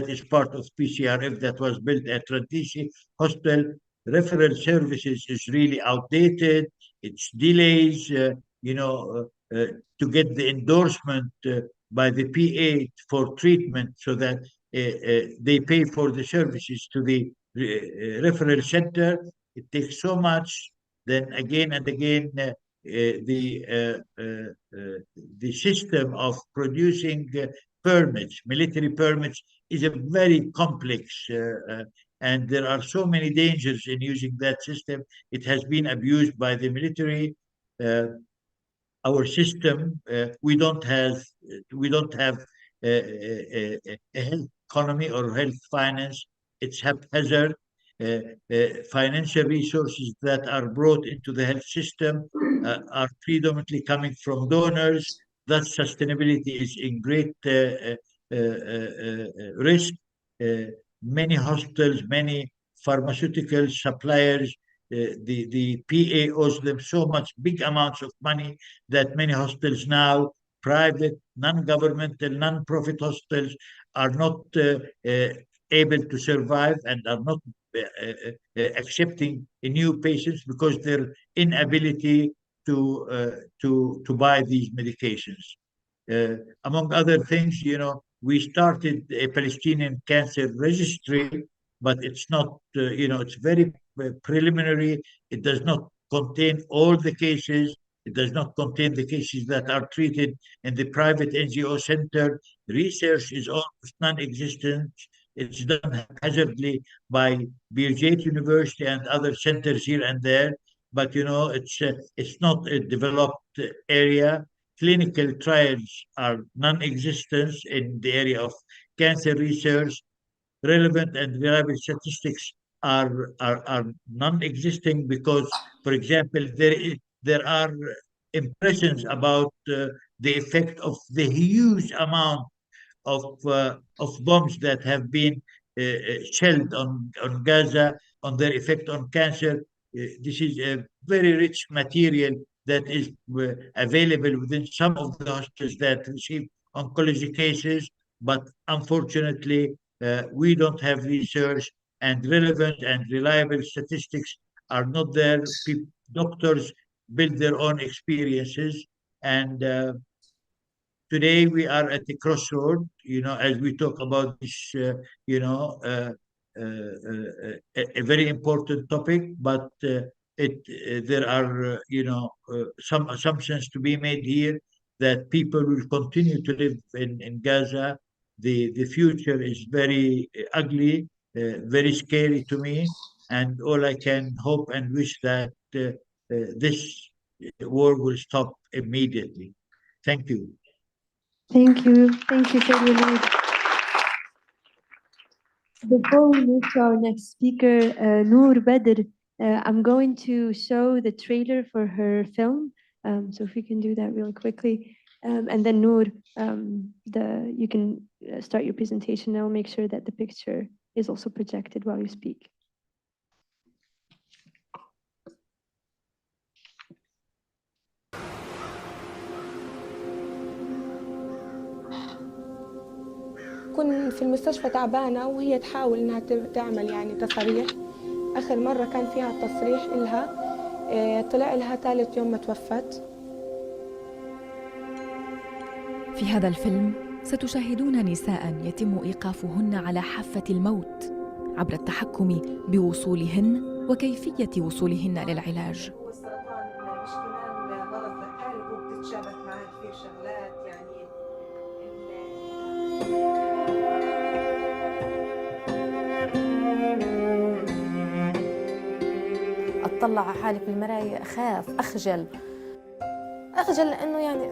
is part of PCRF that was built at Rantisi Hospital. Referral services is really outdated. It's delays, to get the endorsement by the PA for treatment so that they pay for the services to the referral center. It takes so much. Then again and again, the system of producing permits, military permits, is a very complex, and there are so many dangers in using that system. It has been abused by the military. Our system, we don't have a health economy or health finance. It's haphazard. Financial resources that are brought into the health system are predominantly coming from donors. Thus, sustainability is in great risk. Many hospitals, many pharmaceutical suppliers, the PA owes them so much big amounts of money that many hospitals now, private, non-governmental, non-profit hospitals, are not able to survive and are not accepting new patients because their inability to buy these medications. Among other things, we started a Palestinian cancer registry, but it's not, it's very preliminary. It does not contain all the cases. It does not contain the cases that are treated in the private NGO center. Research is almost non-existent. It's done haphazardly by Birzeit University and other centers here and there. But, it's not a developed area. Clinical trials are non-existent in the area of cancer research. Relevant and reliable statistics are non-existing because, for example, there are impressions about the effect of the huge amount of bombs that have been shelled on Gaza, on their effect on cancer. This is a very rich material that is available within some of the hospitals that receive oncology cases, but unfortunately, we don't have research, and relevant and reliable statistics are not there. Doctors build their own experiences, and today we are at the crossroad, as we talk about this, a very important topic, but there are, some assumptions to be made here that people will continue to live in Gaza. The future is very ugly, very scary to me, and all I can hope and wish that this war will stop immediately. Thank you. Thank you. Thank you, Sayyid Walid. Before we move to our next speaker, Noor Badr, I'm going to show the trailer for her film. So if we can do that really quickly. And then Noor, you can start your presentation. I'll make sure that the picture is also projected while you speak. كنت في المستشفى تعبانة وهي تحاول إنها تعمل يعني تصاريح. آخر مرة كان فيها تصريح إلها طلع لها ثالث يوم ما توفت. في هذا الفيلم ستشاهدون نساء يتم إيقافهن على حافة الموت عبر التحكم بوصولهن وكيفية وصولهن للعلاج. والسرطان مش كمان مرض لحاله وبتتشابك معاه كثير شغلات يعني أطلع على حالي في المراية أخاف أخجل لأنه يعني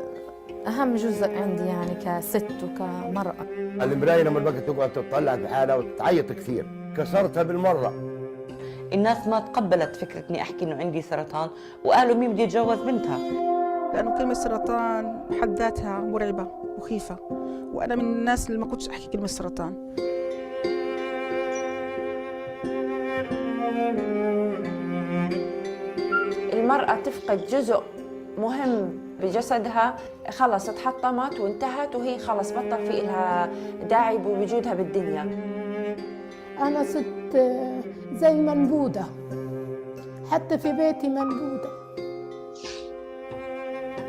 أهم جزء عندي يعني كست وكمرأة. المراية لما الوقت تقعد تطلع في حالها وتعيط كثير كسرتها بالمرة. الناس ما تقبلت فكرة إني أحكي إنه عندي سرطان وقالوا مين بدي يتجوز بنتها. لأنه كلمة سرطان بحد ذاتها مرعبة مخيفة وأنا من الناس اللي ما كنتش أحكي كلمة سرطان. المرأة تفقد جزء مهم بجسدها خلص اتحطمت وانتهت وهي خلص بطل في لها داعي بوجودها بالدنيا. أنا صرت زي منبوذة، حتى في بيتي منبوذة.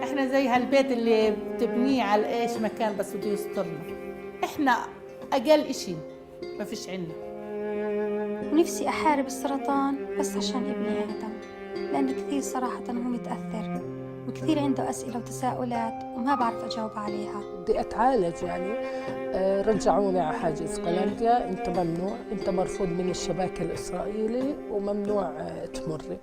احنا زي هالبيت اللي بتبنيه على ايش مكان بس بده يسترنا، احنا اقل اشي ما فيش عنا. نفسي احارب السرطان بس عشان ابني ادم، لانه كثير صراحة هو متأثر وكثير عنده اسئلة وتساؤلات وما بعرف اجاوب عليها. بدي اتعالج يعني، رجعوني على حاجز قلنديا، انت ممنوع، انت مرفوض من الشباك الاسرائيلي وممنوع تمري.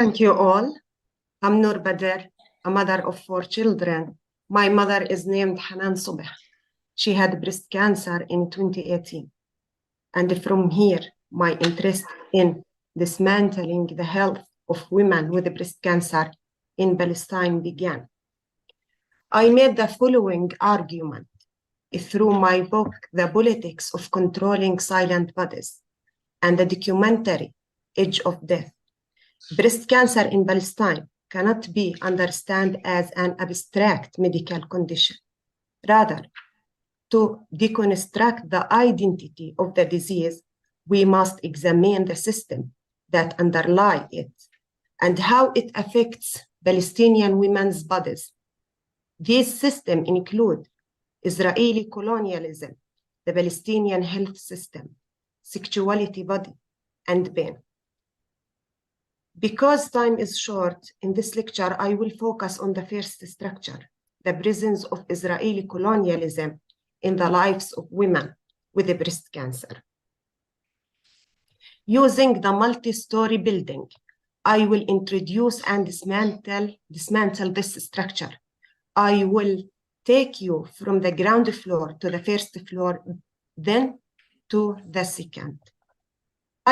Thank you all. I'm Noor Badr, a mother of 4 children. My mother is named Hanan Subh. She had breast cancer in 2018. And from here, my interest in dismantling the health of women with breast cancer in Palestine began. I made the following argument through my book, The Politics of Controlling Silent Bodies, and the documentary, Edge of Death. Breast cancer in Palestine cannot be understood as an abstract medical condition. Rather, to deconstruct the identity of the disease, we must examine the system that underlies it and how it affects Palestinian women's bodies. These systems include Israeli colonialism, the Palestinian health system, sexuality, body, and pain. Because time is short, in this lecture, I will focus on the first structure, the presence of Israeli colonialism in the lives of women with breast cancer. Using the multi-story building, I will introduce and dismantle this structure. I will take you from the ground floor to the first floor, then to the second.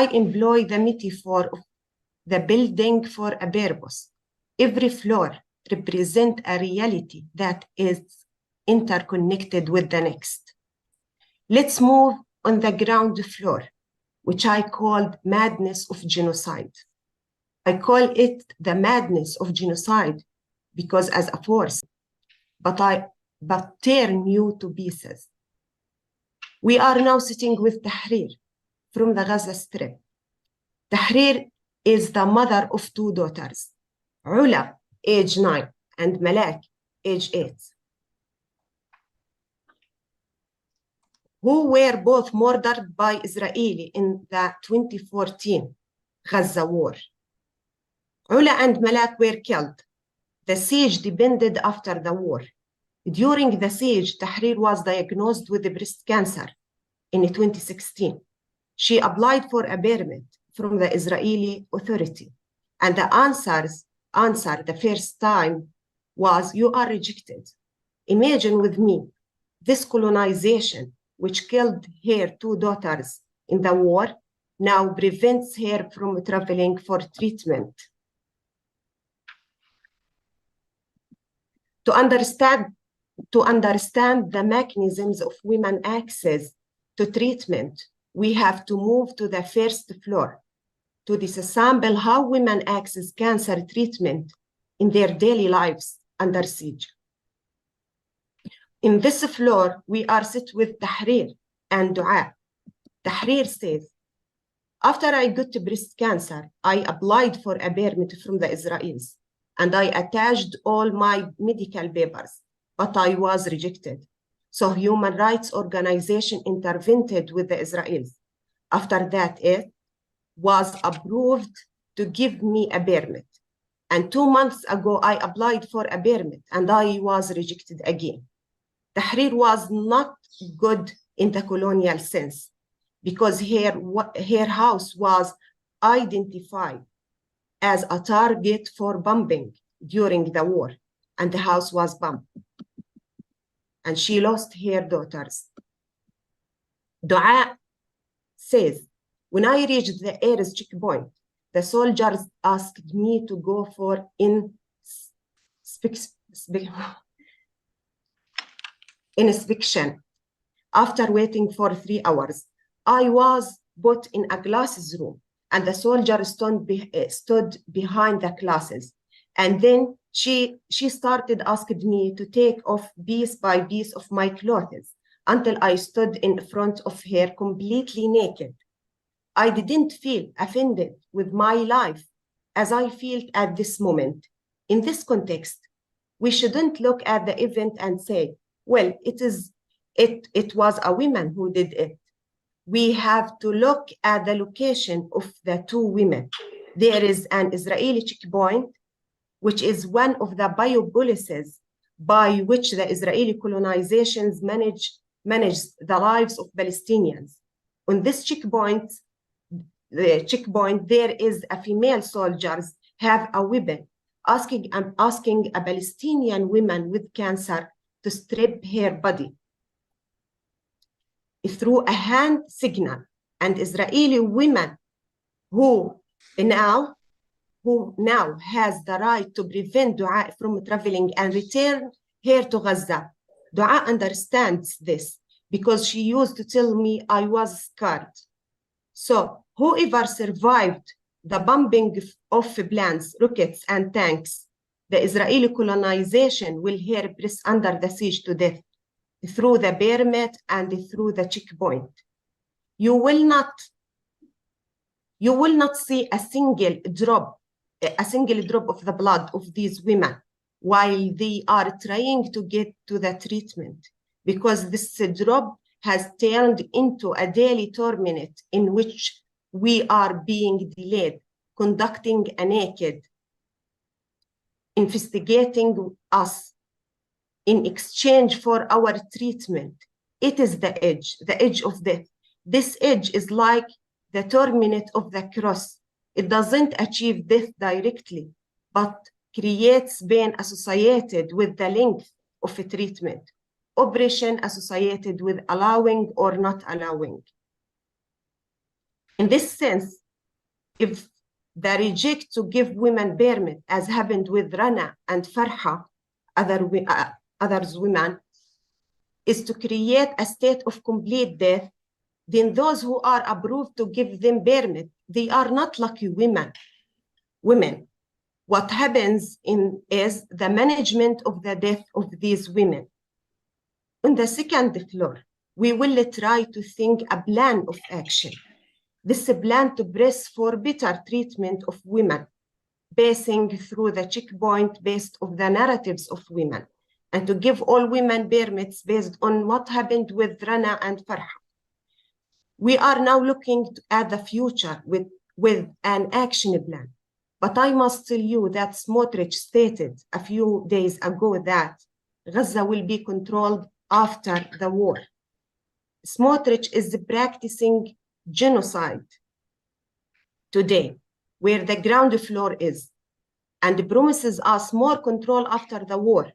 I employ the metaphor of the building for a purpose. Every floor represents a reality that is interconnected with the next. Let's move on the ground floor, which I called madness of genocide. I call it the madness of genocide because as a force, but tear you to pieces. We are now sitting with Tahrir from the Gaza Strip. Tahrir is the mother of 2 daughters, Ru'a, age 9, and Malak, age 8, who were both murdered by Israeli in the 2014 Gaza war. Ru'a and Malak were killed. The siege ended after the war. During the siege, Tahrir was diagnosed with breast cancer in 2016. She applied for a permit from the Israeli authority, and the answer the first time was, you are rejected. Imagine with me, this colonization, which killed her 2 daughters in the war, now prevents her from traveling for treatment. To understand the mechanisms of women's access to treatment, we have to move to the first floor to disassemble how women access cancer treatment in their daily lives under siege. In this floor, we are sit with Tahrir and Ru'a. Tahrir says, after I got breast cancer, I applied for a permit from the Israelis, and I attached all my medical papers, but I was rejected. So human rights organization intervened with the Israelis. After that, it was approved to give me a permit. And 2 months ago, I applied for a permit and I was rejected again. Tahrir was not good in the colonial sense because her house was identified as a target for bombing during the war, and the house was bombed. and she lost her daughters. Du'a says, when I reached the air's checkpoint, the soldiers asked me to go for inspection. After waiting for 3 hours, I was put in a glasses room, and the soldier stood behind the glasses. And then she started asking me to take off piece by piece of my clothes until I stood in front of her completely naked. I didn't feel offended with my life as I felt at this moment. In this context, we shouldn't look at the event and say, well, it was a woman who did it. We have to look at the location of the two women. There is an Israeli checkpoint, which is one of the biopolicies by which the Israeli colonizations managed the lives of Palestinians. On this checkpoint, there is a female soldiers have a weapon, asking a Palestinian woman with cancer to strip her body through a hand signal, and Israeli women who now has the right to prevent Du'a from traveling and return her to Gaza. Du'a understands this because she used to tell me I was scared. So whoever survived the bombing of planes, rockets, and tanks, the Israeli colonization will here press under the siege to death through the pyramid and through the checkpoint. You will not see a single drop of the blood of these women while they are trying to get to the treatment, because this drop has turned into a daily torment in which we are being delayed, conducting a naked, investigating us in exchange for our treatment. It is the edge of death. This edge is like the torment of the cross. It doesn't achieve death directly, but creates pain associated with the length of a treatment, oppression associated with allowing or not allowing. In this sense, if the reject to give women permit, as happened with Rana and Farha, others women, is to create a state of complete death, then those who are approved to give them permit, they are not lucky women. What happens is the management of the death of these women. On the second floor, we will try to think a plan of action. This plan to press for better treatment of women, passing through the checkpoint based on the narratives of women, and to give all women permits based on what happened with Rana and Farha. We are now looking at the future with an action plan. But I must tell you that Smotrich stated a few days ago that Gaza will be controlled after the war. Smotrich is practicing genocide today, where the ground floor is, and promises us more control after the war,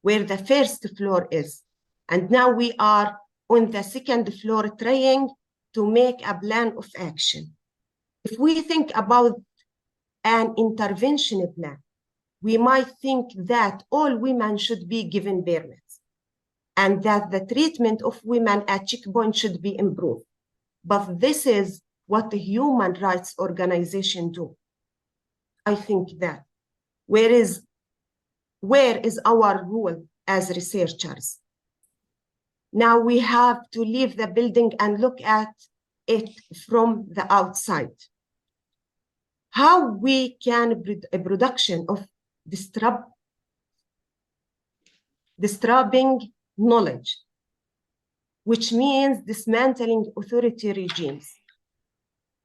where the first floor is. And now we are on the second floor trying to make a plan of action. If we think about an intervention plan, we might think that all women should be given permits and that the treatment of women at checkpoint should be improved. But this is what the human rights organization do. I think that where is our role as researchers? Now we have to leave the building and look at it from the outside. How we can a production of disturbing knowledge, which means dismantling authority regimes.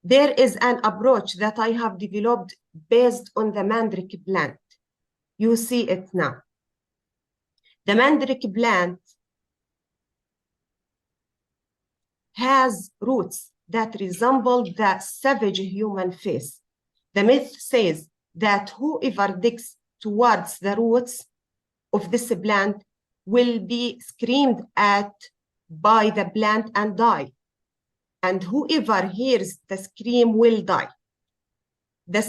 There is an approach that I have developed based on the Mandrake plant. You see it now. The Mandrake plant has roots that resemble the savage human face. The myth says that whoever digs towards the roots of this plant will be screamed at by the plant and die. And whoever hears the scream will die. The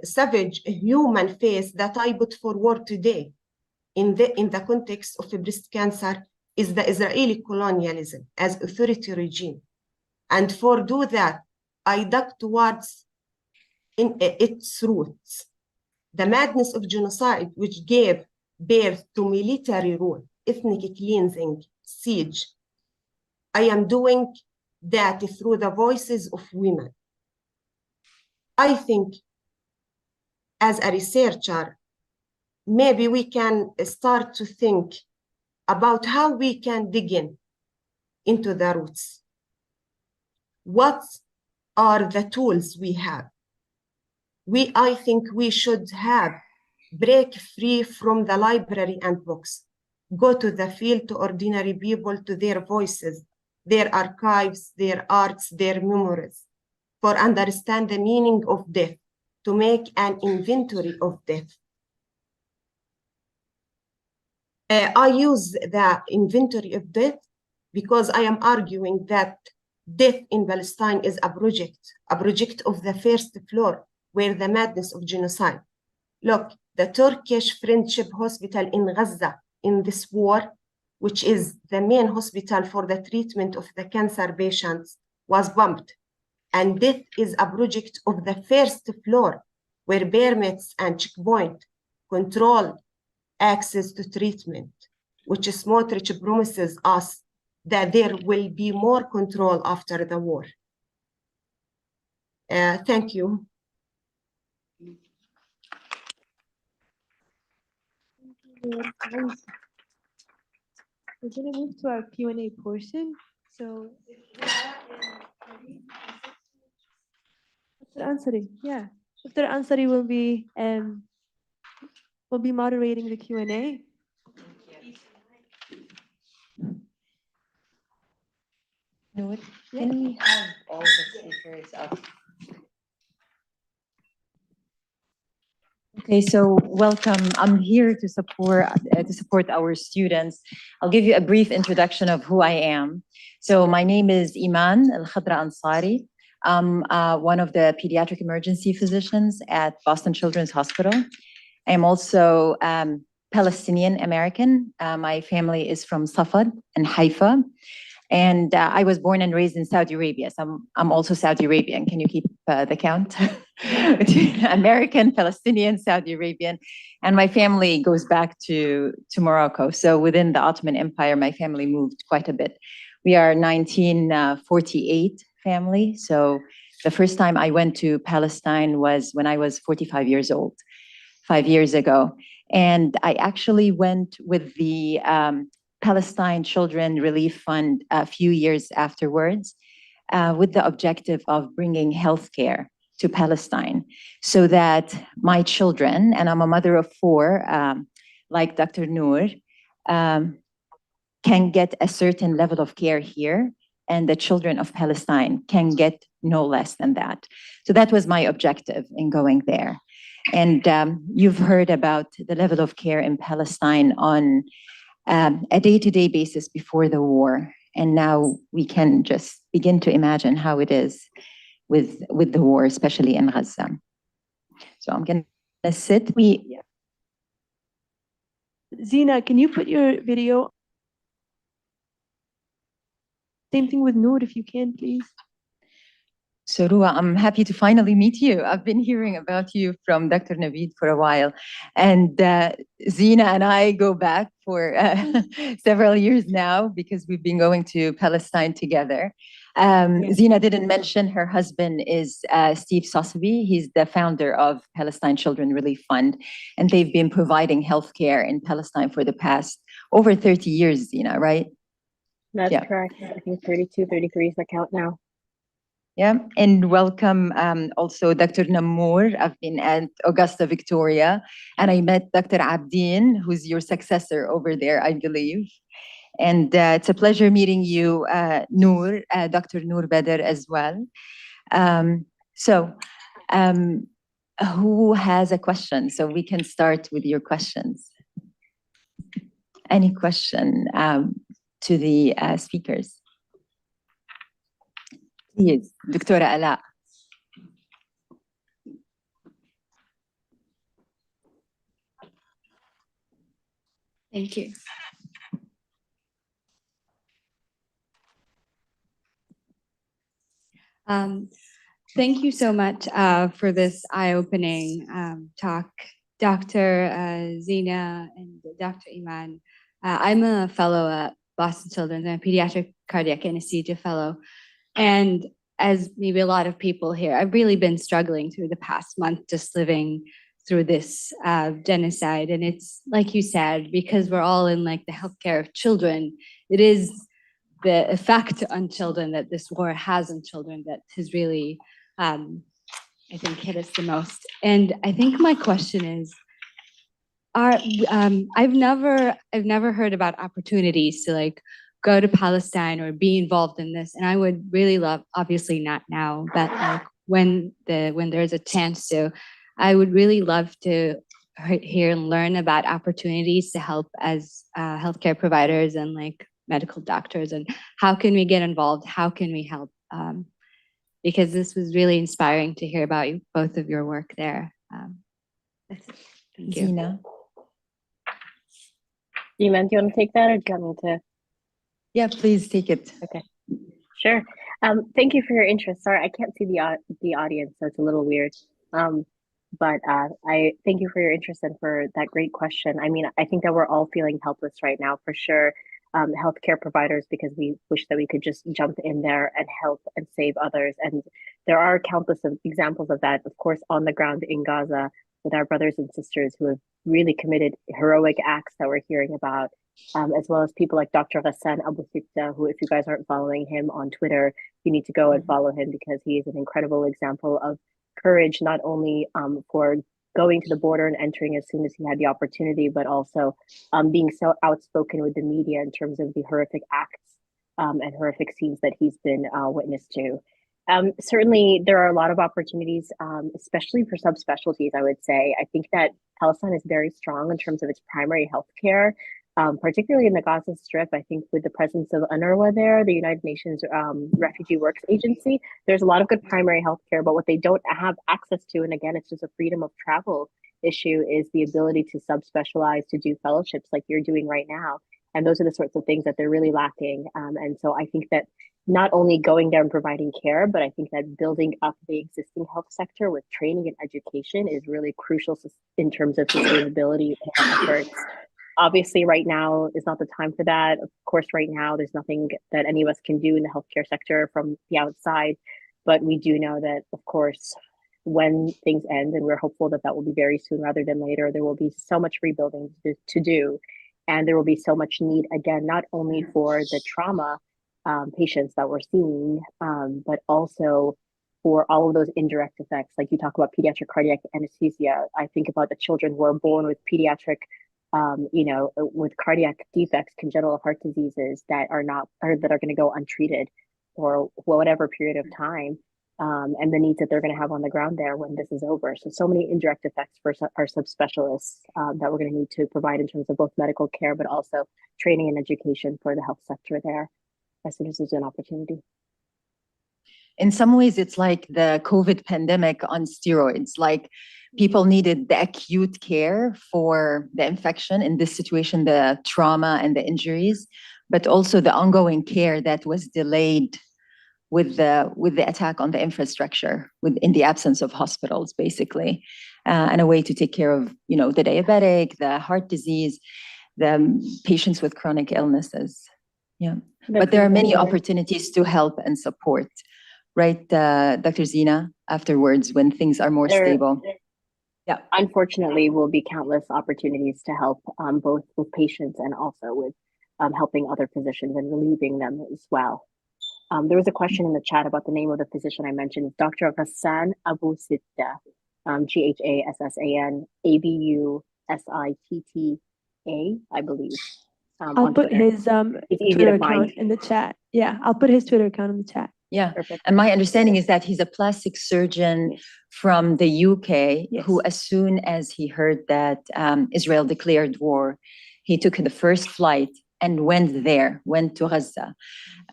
savage human face that I put forward today in the context of breast cancer is the Israeli colonialism as authority regime. And for do that, I dug towards its roots. The madness of genocide, which gave birth to military rule, ethnic cleansing, siege. I am doing that through the voices of women. I think as a researcher, maybe we can start to think about how we can dig into the roots. What are the tools we have? I think we should break free from the library and books, go to the field, to ordinary people, to their voices, their archives, their arts, their memories, for understand the meaning of death, to make an inventory of death. I use the inventory of death because I am arguing that death in Palestine is a project of the first floor, where the madness of genocide. Look, the Turkish Friendship Hospital in Gaza in this war, which is the main hospital for the treatment of the cancer patients, was bombed. And death is a project of the first floor, where permits and checkpoint control access to treatment, which Smotrich promises us that there will be more control after the war. Thank you. We're going to move to our Q&A portion. So Dr. Ansari, yeah. Dr. Ansari will be moderating the Q&A. Noor, can we have all the speakers up? Okay, so welcome. I'm here to support our students. I'll give you a brief introduction of who I am. So my name is Iman Al-Khadra Ansari. I'm one of the pediatric emergency physicians at Boston Children's Hospital. I'm also Palestinian American. My family is from Safad and Haifa. And I was born and raised in Saudi Arabia. So I'm also Saudi Arabian. Can you keep the count? American, Palestinian, Saudi Arabian. And my family goes back to Morocco. So within the Ottoman Empire, my family moved quite a bit. We are 1948 family. So the first time I went to Palestine was when I was 45 years old, 5 years ago. And I actually went with the Palestine Children Relief Fund a few years afterwards with the objective of bringing healthcare to Palestine so that my children, and I'm a mother of 4, like Dr. Noor, can get a certain level of care here, and the children of Palestine can get no less than that. So that was my objective in going there. And you've heard about the level of care in Palestine on a day-to-day basis before the war. And now we can just begin to imagine how it is with the war, especially in Gaza. So I'm going to sit. Zeena, can you put your video? Same thing with Noor, if you can, please. So Ru'a, I'm happy to finally meet you. I've been hearing about you from Dr. Navid for a while. And Zeena and I go back for several years now because we've been going to Palestine together. Zeena didn't mention her husband is Steve Sosebee. He's the founder of Palestine Children Relief Fund. And they've been providing healthcare in Palestine for the past over 30 years, Zeena, right? That's correct. I think 32, 33 is the count now. Yeah, and welcome also Dr. Nammoor. I've been at Augusta, Victoria, and I met Dr. Abdeen, who's your successor over there, I believe. And it's a pleasure meeting you, Noor, Dr. Noor Badr as well. Who has a question? So we can start with your questions. Any question to the speakers? Please, Dr. Ala. Thank you. Thank you so much for this eye-opening talk, Dr. Zeena and Dr. Iman. I'm a fellow at Boston Children's. I'm a pediatric cardiac anesthesia fellow. And as maybe a lot of people here, I've really been struggling through the past month, just living through this genocide. And it's like you said, because we're all in like the healthcare of children, it is the effect on children that this war has on children that has really, I think, hit us the most. And I think my question is, I've never heard about opportunities to like go to Palestine or be involved in this, and I would really love, obviously not now, but like when there's a chance to, I would really love to hear and learn about opportunities to help as healthcare providers and like medical doctors, and how can we get involved? How can we help? Because this was really inspiring to hear about both of your work there. That's it. Thank you. Zeena. Iman, do you want to take that, or do you want me to? Yeah, please take it. Okay, sure. Thank you for your interest. Sorry, I can't see the audience, so it's a little weird. But I thank you for your interest and for that great question. I mean, I think that we're all feeling helpless right now, for sure. Healthcare providers, because we wish that we could just jump in there and help and save others. And there are countless of examples of that, of course, on the ground in Gaza with our brothers and sisters who have really committed heroic acts that we're hearing about, as well as people like Dr. Ghassan Abu Sitta, who, if you guys aren't following him on Twitter, you need to go and follow him, because he is an incredible example of courage, not only for going to the border and entering as soon as he had the opportunity, but also being so outspoken with the media in terms of the horrific acts and horrific scenes that he's been witness to. Certainly, there are a lot of opportunities, especially for subspecialties, I would say. I think that Palestine is very strong in terms of its primary health care, particularly in the Gaza Strip. I think with the presence of UNRWA there, the United Nations Refugee Works Agency, there's a lot of good primary health care, but what they don't have access to, and again, it's just a freedom of travel issue, is the ability to subspecialize, to do fellowships like you're doing right now. And those are the sorts of things that they're really lacking. And so I think that not only going there and providing care, but I think that building up the existing health sector with training and education is really crucial in terms of sustainability and efforts. Obviously, right now is not the time for that. Of course, right now, there's nothing that any of us can do in the healthcare sector from the outside. But we do know that, of course, when things end, and we're hopeful that that will be very soon rather than later, there will be so much rebuilding to do. And there will be so much need, again, not only for the trauma patients that we're seeing, but also for all of those indirect effects. Like you talk about pediatric cardiac anesthesia. I think about the children who are born with pediatric, with cardiac defects, congenital heart diseases that are going to go untreated for whatever period of time, and the needs that they're going to have on the ground there when this is over. So many indirect effects for our subspecialists that we're going to need to provide in terms of both medical care, but also training and education for the health sector there, as soon as there's an opportunity. In some ways, it's like the COVID pandemic on steroids. Like people needed the acute care for the infection, in this situation, the trauma and the injuries, but also the ongoing care that was delayed with the attack on the infrastructure, in the absence of hospitals, basically, and a way to take care of, the diabetic, the heart disease, the patients with chronic illnesses. Yeah, but there are many opportunities to help and support, right, Dr. Zeena, afterwards when things are more stable. Yeah, unfortunately, will be countless opportunities to help both with patients and also with helping other physicians and relieving them as well. There was a question in the chat about the name of the physician I mentioned, Dr. Ghassan Abu Sitta, Ghassan Abusitta, I believe. I'll put his Twitter account in the chat. Yeah, I'll put his Twitter account in the chat. Yeah, and my understanding is that he's a plastic surgeon from the UK who, as soon as he heard that Israel declared war, he took the first flight and went to Gaza,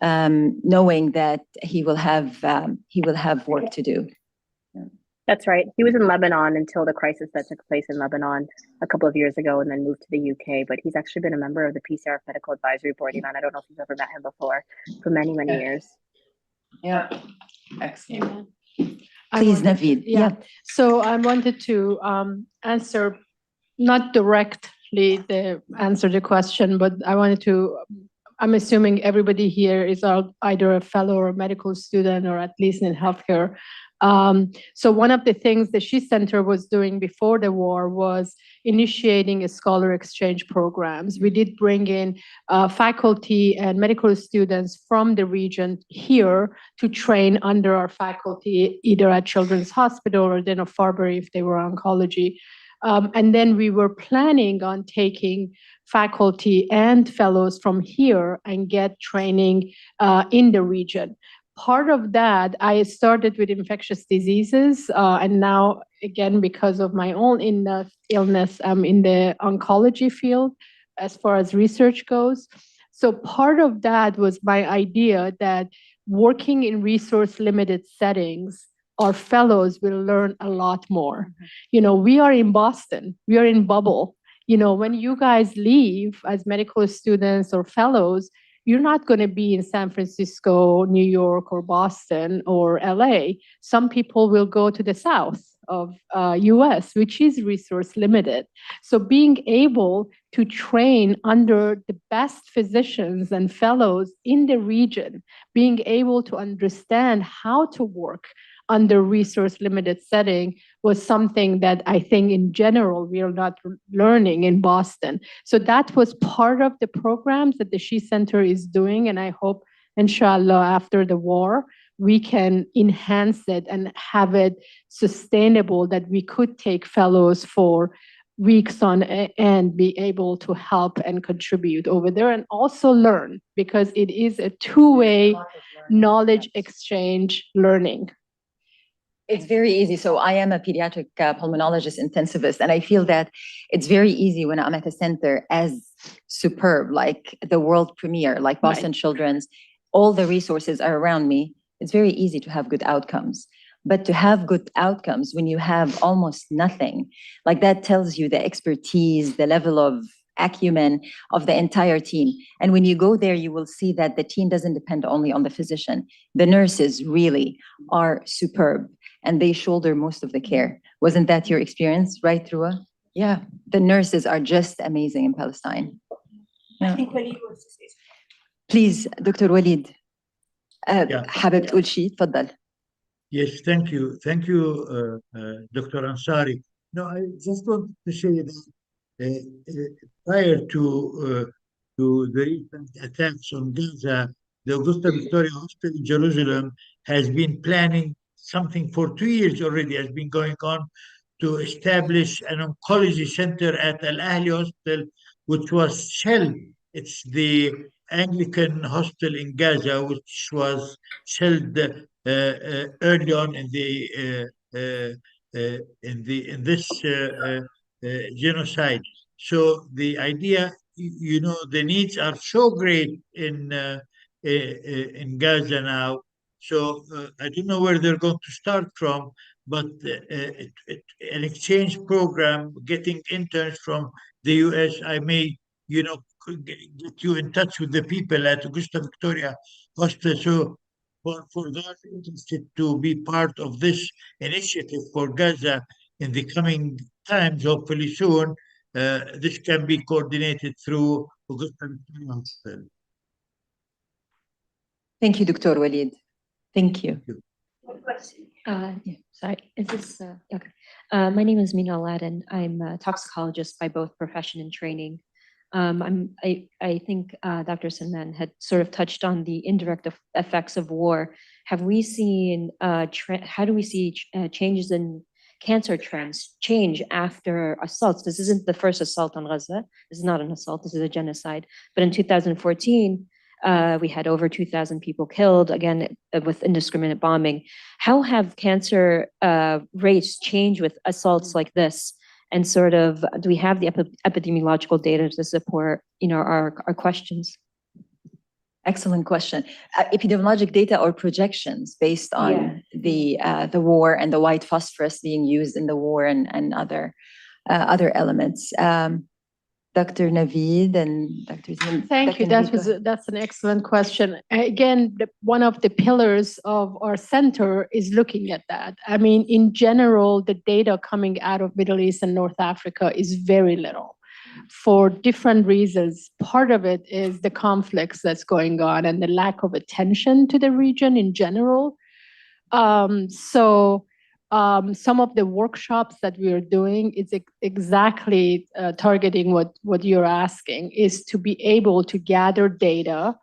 knowing that he will have work to do. That's right. He was in Lebanon until the crisis that took place in Lebanon a couple of years ago and then moved to the UK. But he's actually been a member of the PCR Medical Advisory Board. Iman, I don't know if you've ever met him before, for many, many years. Yeah. Excellent. Please, Navid. Yeah. So I wanted to answer, not directly answer the question, but I wanted to, I'm assuming everybody here is either a fellow or a medical student or at least in healthcare. So one of the things the She Center was doing before the war was initiating a scholar exchange programs. We did bring in faculty and medical students from the region here to train under our faculty, either at Children's Hospital or then at Farber if they were oncology. And then we were planning on taking faculty and fellows from here and get training in the region. Part of that, I started with infectious diseases, and now, again, because of my own illness, I'm in the oncology field as far as research goes. So part of that was my idea that working in resource-limited settings, our fellows will learn a lot more. You know, we are in Boston, we are in bubble. You know, when you guys leave as medical students or fellows, you're not going to be in San Francisco, New York, or Boston, or LA. Some people will go to the south of US, which is resource limited. So being able to train under the best physicians and fellows in the region, being able to understand how to work under resource limited setting was something that I think in general we are not learning in Boston. So that was part of the programs that the She Center is doing, and I hope, inshallah, after the war, we can enhance it and have it sustainable, that we could take fellows for weeks on and be able to help and contribute over there and also learn, because it is a two-way knowledge exchange learning. It's very easy. So I am a pediatric pulmonologist intensivist, and I feel that it's very easy when I'm at a center as superb, like the world premiere, like Boston Children's, all the resources are around me. It's very easy to have good outcomes. But to have good outcomes when you have almost nothing, like that tells you the expertise, the level of acumen of the entire team. And when you go there, you will see that the team doesn't depend only on the physician. The nurses really are superb, and they shoulder most of the care. Wasn't that your experience, right, Ru'a? Yeah, the nurses are just amazing in Palestine. I think Walid wants to say something. Please, Dr. Walid. حابب تقول شيء؟ تفضل. Yes, thank you. Thank you, Dr. Ansari. No, I just want to say that prior to the recent attacks on Gaza, the Augusta Victoria Hospital in Jerusalem has been planning something for 2 years already, has been going on to establish an oncology center at Al Ahli Hospital, which was shelled. It's the Anglican hospital in Gaza, which was shelled early on in this genocide. So the idea, you know, the needs are so great in Gaza now. So I don't know where they're going to start from, but an exchange program, getting interns from the US, I may, you know, get you in touch with the people at Augusta Victoria Hospital. So for those interested to be part of this initiative for Gaza in the coming times, hopefully soon, this can be coordinated through Augusta Victoria Hospital. Thank you, Dr. Walid. Thank you. Sorry, is this, okay. My name is Mina Aladdin. I'm a toxicologist by both profession and training. I think Dr. Salman had sort of touched on the indirect effects of war. Have we seen, how do we see changes in cancer trends change after assaults? This isn't the first assault on Gaza. This is not an assault, this is a genocide. But in 2014, we had over 2,000 people killed, again, with indiscriminate bombing. How have cancer rates changed with assaults like this? And sort of, do we have the epidemiological data to support, our questions? Excellent question. Epidemiologic data or projections based on the war and the white phosphorus being used in the war and other elements. Dr. Navid and Dr. Zeena. Thank you. That's an excellent question. Again, one of the pillars of our center is looking at that. I mean, in general, the data coming out of Middle East and North Africa is very little for different reasons. Part of it is the conflicts that's going on and the lack of attention to the region in general. Some of the workshops that we are doing is exactly targeting what you're asking, is to be able to gather data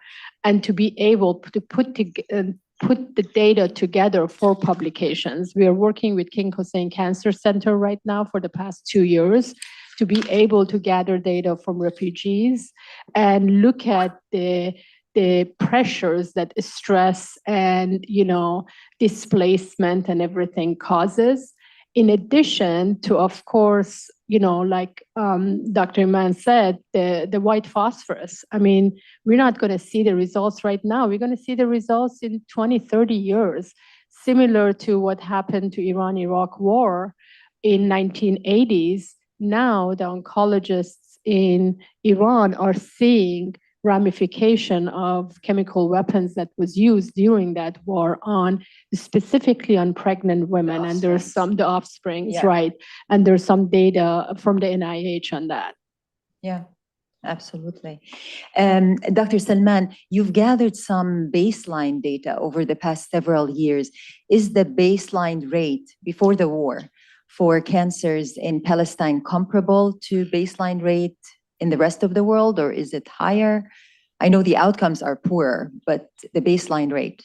and to be able to put the data together for publications. We are working with King Hussein Cancer Center right now for the past 2 years to be able to gather data from refugees and look at the pressures that stress and displacement and everything causes, in addition to, of course, like Dr. Iman said, the white phosphorus. I mean, we're not going to see the results right now. We're going to see the results in 20, 30 years, similar to what happened to Iran-Iraq war in 1980s. Now the oncologists in Iran are seeing ramification of chemical weapons that was used during that war specifically on pregnant women, and there's the offsprings, right? And there's some data from the NIH on that. Yeah, absolutely. Dr. Salman, you've gathered some baseline data over the past several years. Is the baseline rate before the war for cancers in Palestine comparable to baseline rate in the rest of the world, or is it higher? I know the outcomes are poorer, but the baseline rate.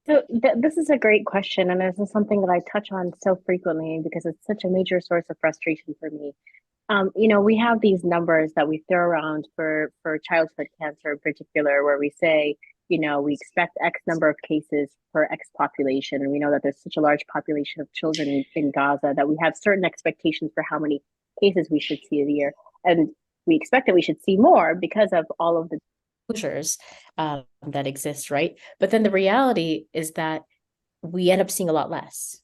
So this is a great question, and this is something that I touch on so frequently because it's such a major source of frustration for me. We have these numbers that we throw around for childhood cancer in particular, where we say, we expect X number of cases per X population. And we know that there's such a large population of children in Gaza that we have certain expectations for how many cases we should see a year. And we expect that we should see more because of all of the closures that exist, right? But then the reality is that we end up seeing a lot less.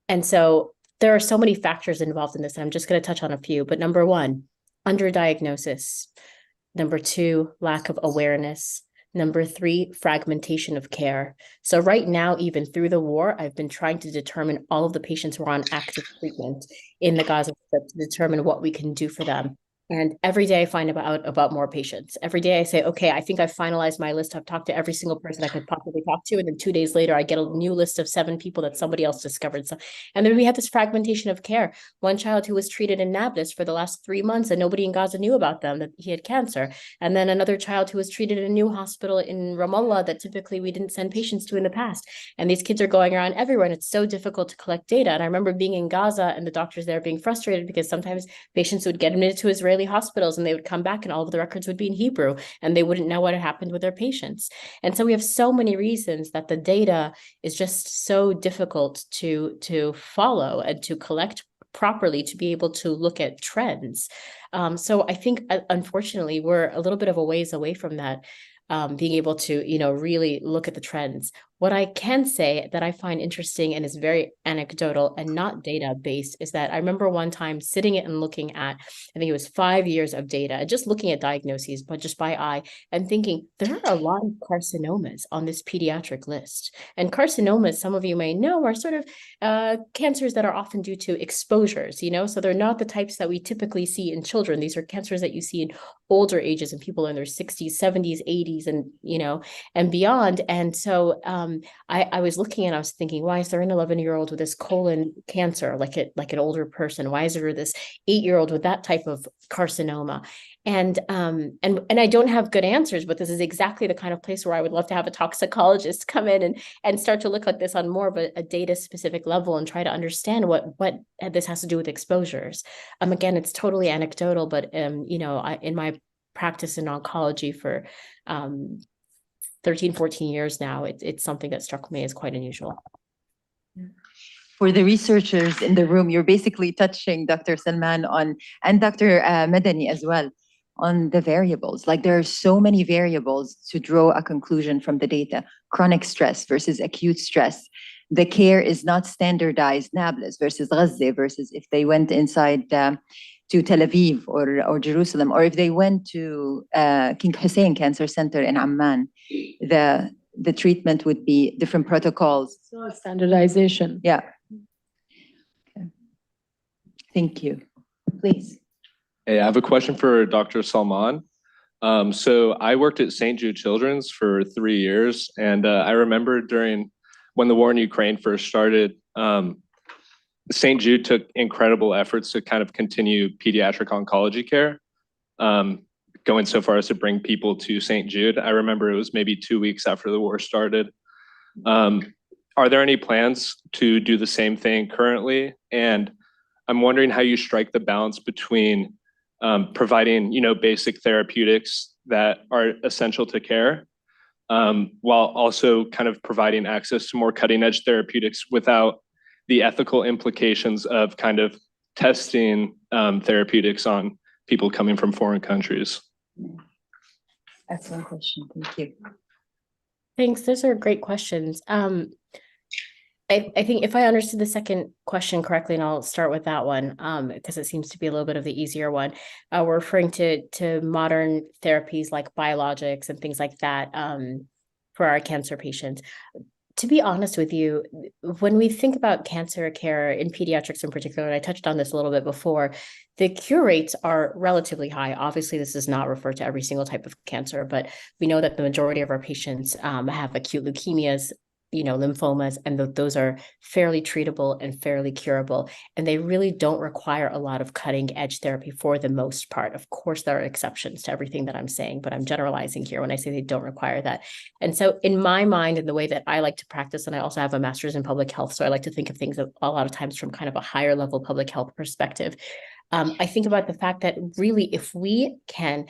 And so there are so many factors involved in this. I'm just going to touch on a few. But number one, underdiagnosis. Number two, lack of awareness. Number three, fragmentation of care. So right now, even through the war, I've been trying to determine all of the patients who are on active treatment in the Gaza Strip to determine what we can do for them. And every day I find about more patients. Every day I say, okay, I think I've finalized my list. I've talked to every single person I could possibly talk to. And then 2 days later, I get a new list of 7 people that somebody else discovered. So, and then we have this fragmentation of care. One child who was treated in Nablus for the last 3 months and nobody in Gaza knew about them, that he had cancer. And then another child who was treated in a new hospital in Ramallah that typically we didn't send patients to in the past. And these kids are going around everywhere, and it's so difficult to collect data. And I remember being in Gaza and the doctors there being frustrated because sometimes patients would get admitted to Israeli hospitals and they would come back and all of the records would be in Hebrew and they wouldn't know what had happened with their patients. And so we have so many reasons that the data is just so difficult to follow and to collect properly to be able to look at trends. So I think, unfortunately, we're a little bit of a ways away from that, being able to, really look at the trends. What I can say that I find interesting and is very anecdotal and not data-based is that I remember one time sitting and looking at, I think it was 5 years of data, and just looking at diagnoses, but just by eye, and thinking there are a lot of carcinomas on this pediatric list. And carcinomas, some of you may know, are sort of cancers that are often due to exposures, so they're not the types that we typically see in children. These are cancers that you see in older ages and people in their 60s, 70s, 80s, and, and beyond. And so, I was looking and I was thinking, why is there an 11-year-old with this colon cancer, like an older person? Why is there this 8-year-old with that type of carcinoma? And I don't have good answers, but this is exactly the kind of place where I would love to have a toxicologist come in and start to look at this on more of a data specific level and try to understand what this has to do with exposures. Again, it's totally anecdotal, but in my practice in oncology for 13, 14 years now, it's something that struck me as quite unusual. for the researchers in the room, you're basically touching Dr. Salman on, and Dr. Madani as well, on the variables. Like there are so many variables to draw a conclusion from the data. Chronic stress versus acute stress. The care is not standardized. Nablus versus Gaza versus if they went inside to Tel Aviv or Jerusalem, or if they went to King Hussein Cancer Center in Amman, the treatment would be different protocols. So standardization. Yeah. Okay. Thank you. Please. Hey, I have a question for Dr. Salman. So I worked at St. Jude Children's for 3 years, and I remember when the war in Ukraine first started, St. Jude took incredible efforts to kind of continue pediatric oncology care, going so far as to bring people to St. Jude. I remember it was maybe 2 weeks after the war started. Are there any plans to do the same thing currently? And I'm wondering how you strike the balance between providing, basic therapeutics that are essential to care, while also kind of providing access to more cutting-edge therapeutics without the ethical implications of kind of testing therapeutics on people coming from foreign countries. Excellent question. Thank you. Thanks. Those are great questions. I think if I understood the second question correctly, and I'll start with that one, because it seems to be a little bit of the easier one. We're referring to modern therapies like biologics and things like that for our cancer patients. To be honest with you, when we think about cancer care in pediatrics in particular, and I touched on this a little bit before, the cure rates are relatively high. Obviously, this does not refer to every single type of cancer, but we know that the majority of our patients have acute leukemias, lymphomas, and those are fairly treatable and fairly curable. And they really don't require a lot of cutting edge therapy for the most part. Of course, there are exceptions to everything that I'm saying, but I'm generalizing here when I say they don't require that. And so in my mind, and the way that I like to practice, and I also have a master's in public health, so I like to think of things a lot of times from kind of a higher level public health perspective. I think about the fact that really, if we can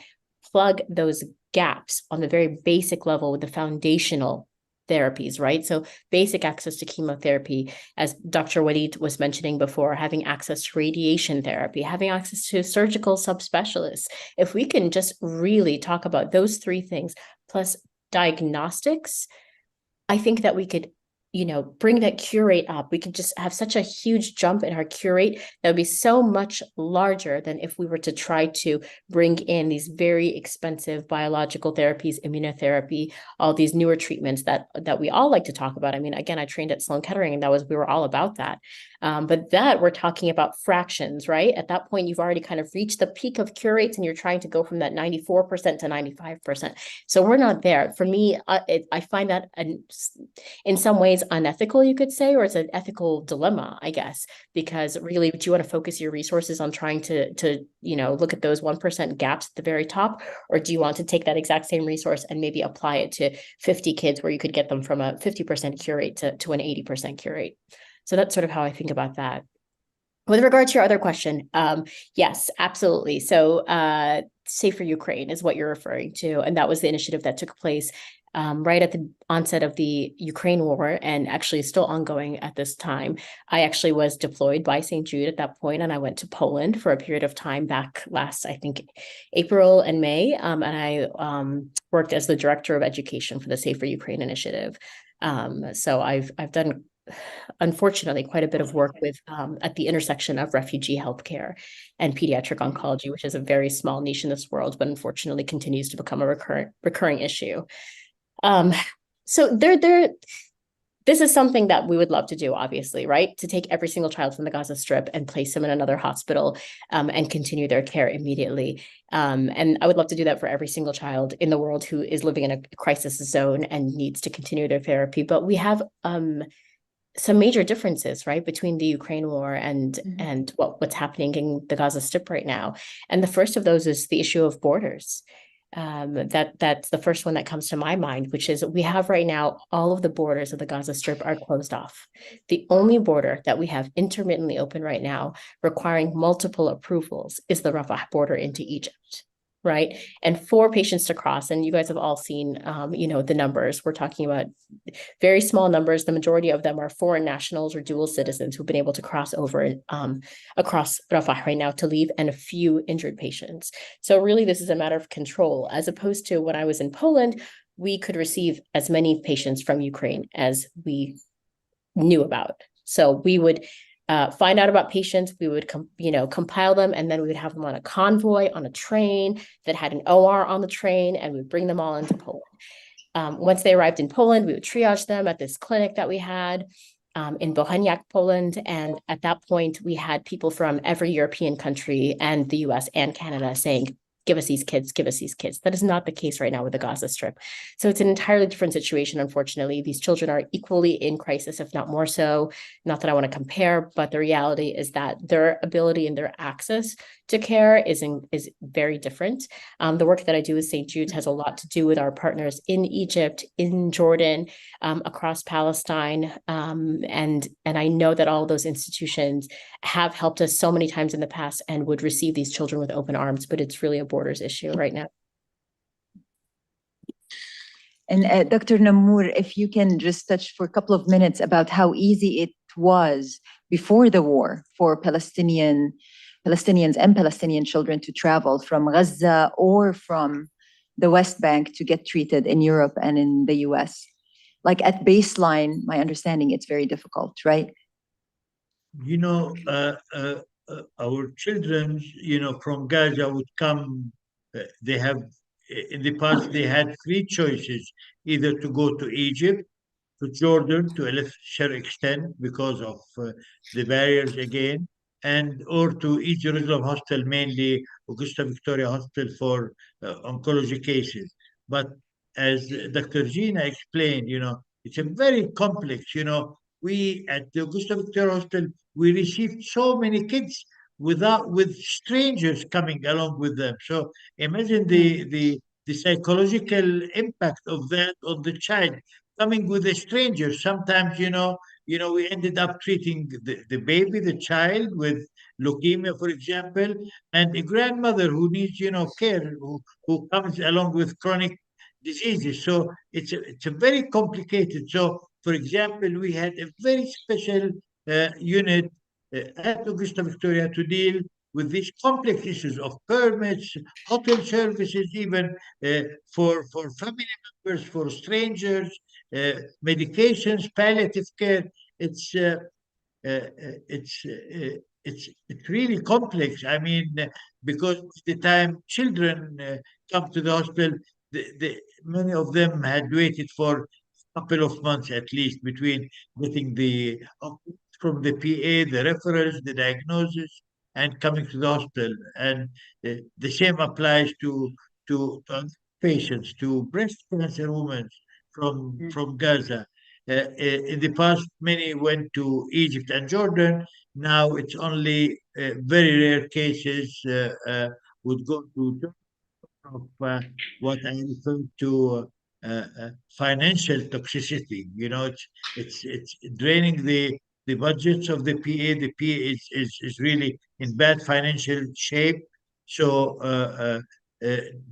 plug those gaps on the very basic level with the foundational therapies, right? So basic access to chemotherapy, as Dr. Walid was mentioning before, having access to radiation therapy, having access to surgical subspecialists. If we can just really talk about those three things, plus diagnostics, I think that we could, bring that cure rate up. We could just have such a huge jump in our cure rate that would be so much larger than if we were to try to bring in these very expensive biological therapies, immunotherapy, all these newer treatments that we all like to talk about. I mean, again, I trained at Sloan Kettering, and we were all about that. But that we're talking about fractions, right? At that point, you've already kind of reached the peak of cure rates, and you're trying to go from that 94% to 95%. So we're not there. For me, I find that in some ways unethical, you could say, or it's an ethical dilemma, I guess, because really, do you want to focus your resources on trying to look at those 1% gaps at the very top, or do you want to take that exact same resource and maybe apply it to 50 kids where you could get them from a 50% cure rate to an 80% cure rate? So that's sort of how I think about that. With regard to your other question, yes, absolutely. So Safer Ukraine is what you're referring to. And that was the initiative that took place right at the onset of the Ukraine war, and actually still ongoing at this time. I actually was deployed by St. Jude at that point, and I went to Poland for a period of time back last, I think, April and May. And I worked as the director of education for the Safer Ukraine initiative. So I've done, unfortunately, quite a bit of work with at the intersection of refugee healthcare and pediatric oncology, which is a very small niche in this world, but unfortunately continues to become a recurring issue. So this is something that we would love to do, obviously, right? To take every single child from the Gaza Strip and place them in another hospital and continue their care immediately. And I would love to do that for every single child in the world who is living in a crisis zone and needs to continue their therapy. But we have some major differences, right, between the Ukraine war and what's happening in the Gaza Strip right now. And the first of those is the issue of borders. That's the first one that comes to my mind, which is we have right now, all of the borders of the Gaza Strip are closed off. The only border that we have intermittently open right now, requiring multiple approvals, is the Rafah border into Egypt. right? And 4 patients to cross, and you guys have all seen, the numbers. We're talking about very small numbers. The majority of them are foreign nationals or dual citizens who've been able to cross over across Rafah right now to leave, and a few injured patients. So really, this is a matter of control, as opposed to when I was in Poland, we could receive as many patients from Ukraine as we knew about. So we would find out about patients, we would compile them, and then we would have them on a convoy on a train that had an OR on the train, and we'd bring them all into Poland. Once they arrived in Poland, we would triage them at this clinic that we had in Boheniak, Poland. And at that point, we had people from every European country and the US and Canada saying, give us these kids, give us these kids. That is not the case right now with the Gaza Strip. So it's an entirely different situation, unfortunately. These children are equally in crisis, if not more so. Not that I want to compare, but the reality is that their ability and their access to care is very different. The work that I do with St. Jude's has a lot to do with our partners in Egypt, in Jordan, across Palestine. And I know that all of those institutions have helped us so many times in the past and would receive these children with open arms, but it's really a borders issue right now. And Dr. Nammoor, if you can just touch for a couple of minutes about how easy it was before the war for Palestinians and Palestinian children to travel from Gaza or from the West Bank to get treated in Europe and in the US. Like at baseline, my understanding, it's very difficult, right? Our children, from Gaza would come, in the past, they had 3 choices, either to go to Egypt, to Jordan to a lesser extent because of the barriers again, or to East Jerusalem Hospital, mainly Augusta Victoria Hospital for oncology cases. But as Dr. Zeena explained, it's a very complex, we at the Augusta Victoria Hospital, we received so many kids with strangers coming along with them. So imagine the psychological impact of that on the child coming with a stranger. Sometimes, we ended up treating the baby, the child with leukemia, for example, and a grandmother who needs, care, who comes along with chronic diseases. So it's a very complicated. So, for example, we had a very special unit at Augusta Victoria to deal with these complex issues of permits, hotel services, even for family members, for strangers, medications, palliative care. It's really complex. I mean, because the time children come to the hospital, many of them had waited for a couple of months at least between getting from the PA, the referrals, the diagnosis, and coming to the hospital. And the same applies to patients, to breast cancer women from Gaza. In the past, many went to Egypt and Jordan. Now it's only very rare cases would go to of what I refer to financial toxicity. It's draining the budgets of the PA. The PA is really in bad financial shape. So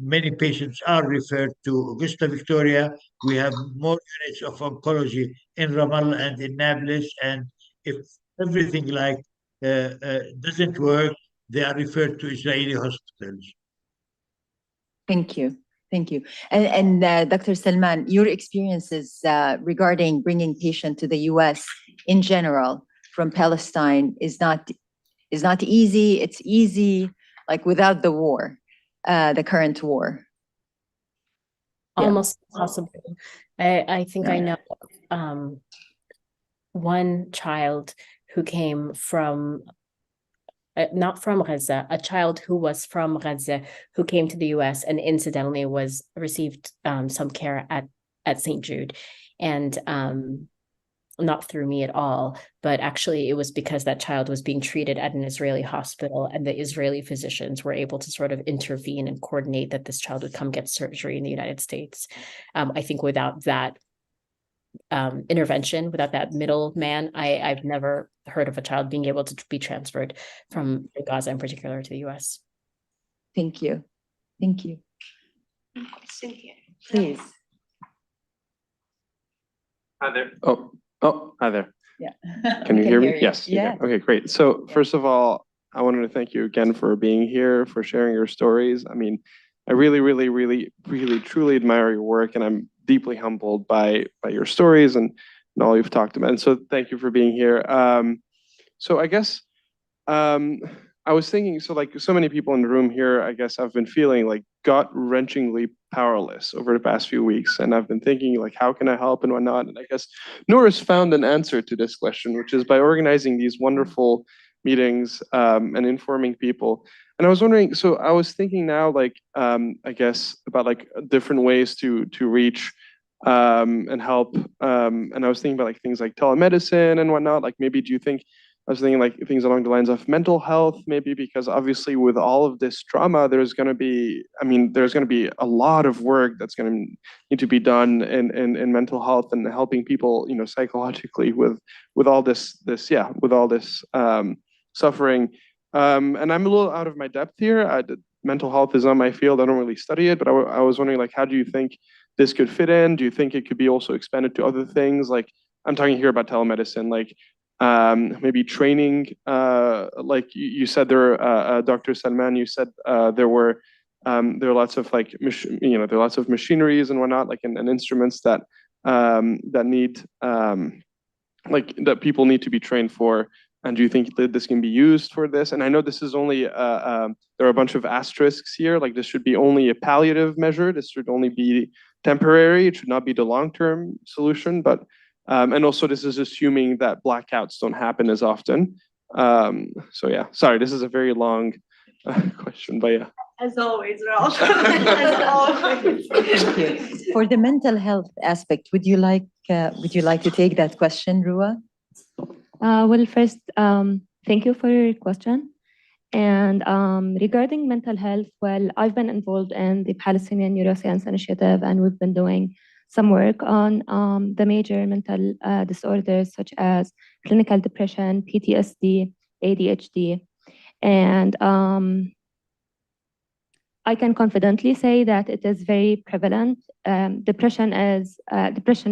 many patients are referred to Augusta Victoria. We have more units of oncology in Ramallah and in Nablus. And if everything doesn't work, they are referred to Israeli hospitals. Thank you. Thank you. And Dr. Salman, your experiences regarding bringing patients to the US in general from Palestine is not easy. It's easy, like without the war, the current war. Almost impossible. I think I know one child who came from not from Gaza, a child who was from Gaza who came to the US and incidentally received some care at St. Jude, and not through me at all, but actually it was because that child was being treated at an Israeli hospital, and the Israeli physicians were able to sort of intervene and coordinate that this child would come get surgery in the United States. I think without that intervention, without that middleman, I've never heard of a child being able to be transferred from Gaza in particular to the US. Thank you. Thank you. Cynthia. Please. Hi there. Hi there. Yeah. Can you hear me? you. Yes. you Yeah. can. Okay, great. So first of all, I wanted to thank you again for being here, for sharing your stories. I mean, I really, really, really, really, truly admire your work, and I'm deeply humbled by your stories and all you've talked about. And so thank you for being here. So I guess I was thinking, so like so many people in the room here, I guess I've been feeling like gut-wrenchingly powerless over the past few weeks. And I've been thinking like, how can I help and whatnot? And I guess Noor found an answer to this question, which is by organizing these wonderful meetings and informing people. And I was wondering, so I was thinking now, like, I guess about like different ways to reach and help. And I was thinking about like things like telemedicine and whatnot. Like maybe do you think, I was thinking like things along the lines of mental health, maybe, because obviously with all of this trauma, there's going to be, I mean, there's going to be a lot of work that's going to need to be done in mental health and helping people, you know, psychologically with all this suffering. And I'm a little out of my depth here. Mental health is not my field. I don't really study it, but I was wondering, like, how do you think this could fit in? Do you think it could be also expanded to other things? Like, I'm talking here about telemedicine, like maybe training, like you said there, Dr. Salman, you said there are lots of like, there are lots of machineries and whatnot, like and instruments that need like that people need to be trained for. And do you think that this can be used for this? And I know this is only, there are a bunch of asterisks here, like this should be only a palliative measure. This should only be temporary. It should not be the long-term solution. But, and also this is assuming that blackouts don't happen as often. So yeah, sorry, this is a very long question, but yeah. As always, Raul. As always. Thank you. For the mental health aspect, would you like to take that question, Ru'a? Well, first, thank you for your question. And regarding mental health, well, I've been involved in the Palestinian Neuroscience Initiative, and we've been doing some work on the major mental disorders such as clinical depression, PTSD, ADHD. And I can confidently say that it is very prevalent. Depression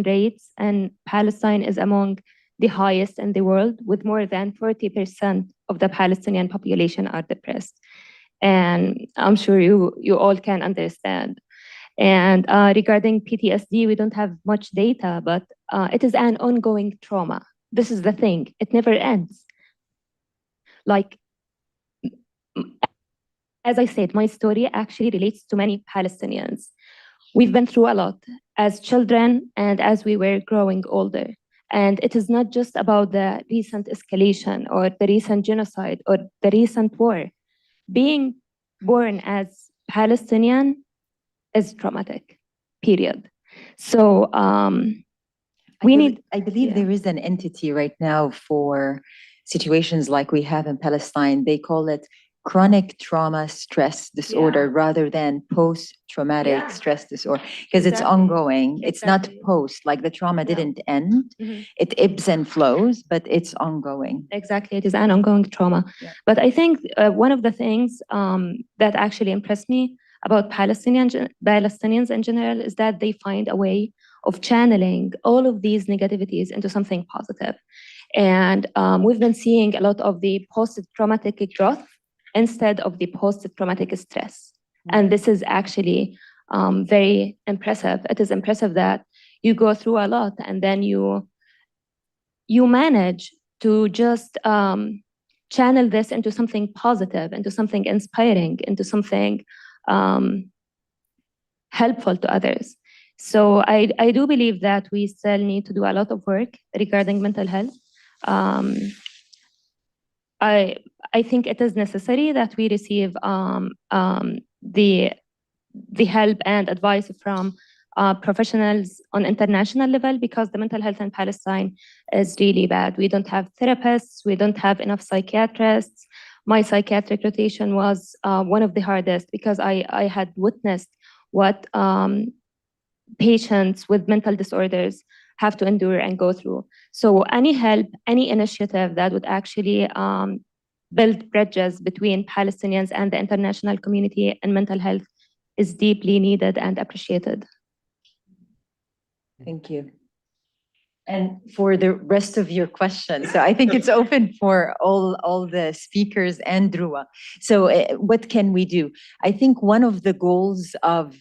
rates in Palestine is among the highest in the world, with more than 40% of the Palestinian population are depressed. And I'm sure you all can understand. And regarding PTSD, we don't have much data, but it is an ongoing trauma. This is the thing, it never ends. Like, as I said, my story actually relates to many Palestinians. We've been through a lot as children and as we were growing older. And it is not just about the recent escalation or the recent genocide or the recent war. Being born as Palestinian is traumatic, period. So I believe there is an entity right now for situations like we have in Palestine. They call it chronic trauma stress disorder rather than post-traumatic stress disorder, because it's ongoing. It's not post, like the trauma didn't end. It ebbs and flows, but it's ongoing. Exactly, it is an ongoing trauma. But I think one of the things that actually impressed me about Palestinians in general is that they find a way of channeling all of these negativities into something positive. And we've been seeing a lot of the post-traumatic growth instead of the post-traumatic stress. And this is actually very impressive. It is impressive that you go through a lot and then you manage to just channel this into something positive, into something inspiring, into something helpful to others. So I do believe that we still need to do a lot of work regarding mental health. I think it is necessary that we receive the help and advice from professionals on international level, because the mental health in Palestine is really bad. We don't have therapists, we don't have enough psychiatrists. My psychiatric rotation was one of the hardest, because I had witnessed what patients with mental disorders have to endure and go through. So any help, any initiative that would actually build bridges between Palestinians and the international community and mental health is deeply needed and appreciated. Thank you. And for the rest of your questions, so I think it's open for all the speakers and Ru'a. So what can we do? I think one of the goals of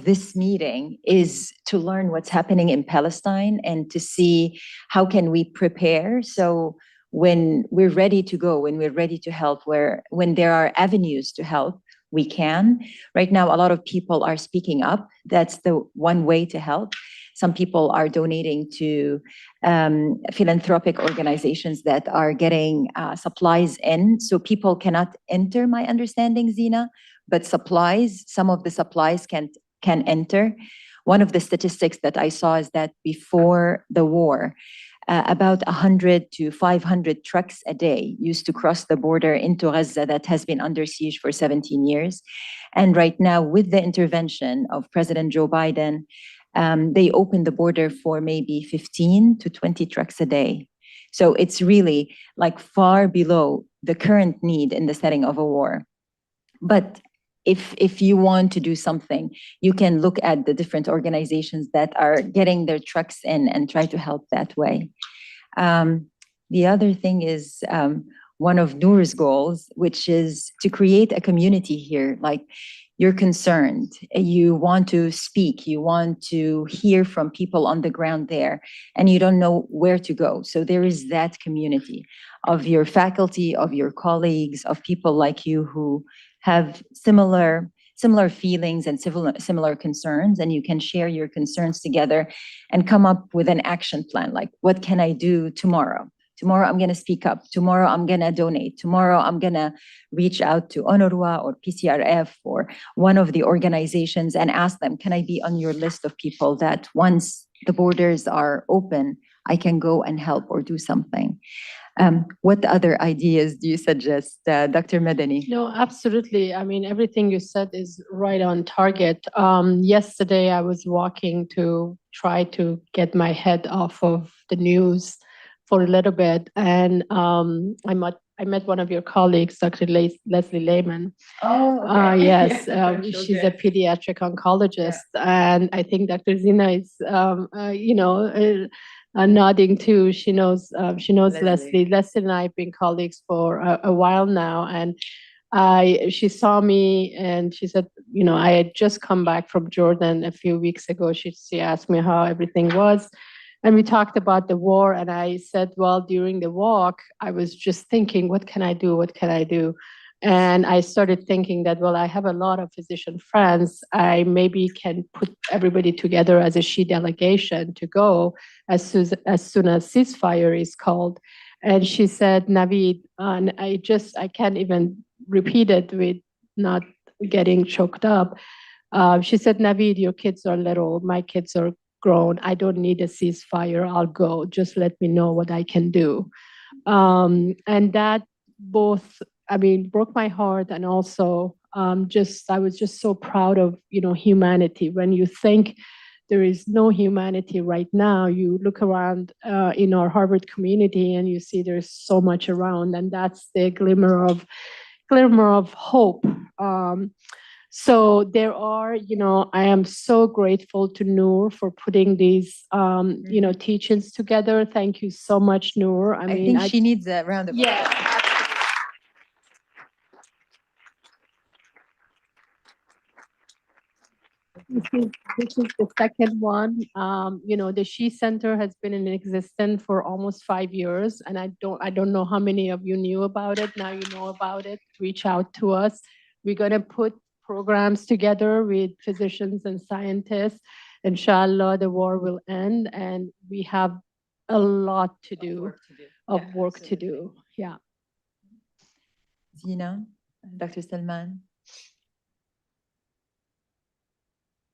this meeting is to learn what's happening in Palestine and to see how can we prepare. So when we're ready to go, when we're ready to help, when there are avenues to help, we can. Right now, a lot of people are speaking up. That's the one way to help. Some people are donating to philanthropic organizations that are getting supplies in. So people cannot enter, my understanding, Zeena, but supplies, some of the supplies can enter. One of the statistics that I saw is that before the war, about 100 to 500 trucks a day used to cross the border into Gaza that has been under siege for 17 years. And right now, with the intervention of President Joe Biden, they opened the border for maybe 15 to 20 trucks a day. So it's really like far below the current need in the setting of a war. But if you want to do something, you can look at the different organizations that are getting their trucks in and try to help that way. The other thing is one of Noor's goals, which is to create a community here. Like, you're concerned, you want to speak, you want to hear from people on the ground there, and you don't know where to go. So there is that community of your faculty, of your colleagues, of people like you who have similar feelings and similar concerns, and you can share your concerns together and come up with an action plan. Like, what can I do tomorrow? Tomorrow I'm going to speak up. Tomorrow I'm going to donate. Tomorrow I'm going to reach out to UNRWA or PCRF or one of the organizations and ask them, can I be on your list of people that once the borders are open, I can go and help or do something? What other ideas do you suggest, Dr. Madani? No, absolutely. I mean, everything you said is right on target. Yesterday, I was walking to try to get my head off of the news for a little bit, and I met one of your colleagues, Dr. Leslie Lehman. Oh, okay. Yes, she's a pediatric oncologist, and I think Dr. Zeena is, nodding too. She knows Leslie. Leslie and I have been colleagues for a while now, and she saw me and she said, I had just come back from Jordan a few weeks ago. She asked me how everything was. And we talked about the war, and I said, well, during the walk, I was just thinking, what can I do? What can I do? And I started thinking that, well, I have a lot of physician friends. I maybe can put everybody together as a SHE delegation to go as soon as ceasefire is called. And she said, Navid, and I can't even repeat it with not getting choked up. She said, Navid, your kids are little, my kids are grown. I don't need a ceasefire. I'll go. Just let me know what I can do. And that both, broke my heart, and also I was just so proud of, humanity. When you think there is no humanity right now, you look around in our Harvard community and you see there's so much around, and that's the glimmer of hope. So there are, I am so grateful to Noor for putting these, teachings together. Thank you so much, Noor. I think she needs a round of applause. Yeah. This is the second one. The SHE Center has been in existence for almost 5 years, and I don't know how many of you knew about it. Now you know about it. Reach out to us. We're going to put programs together with physicians and scientists. Inshallah, the war will end, and we have a lot to do, work to do. Yeah. Zeena, Dr. Salman.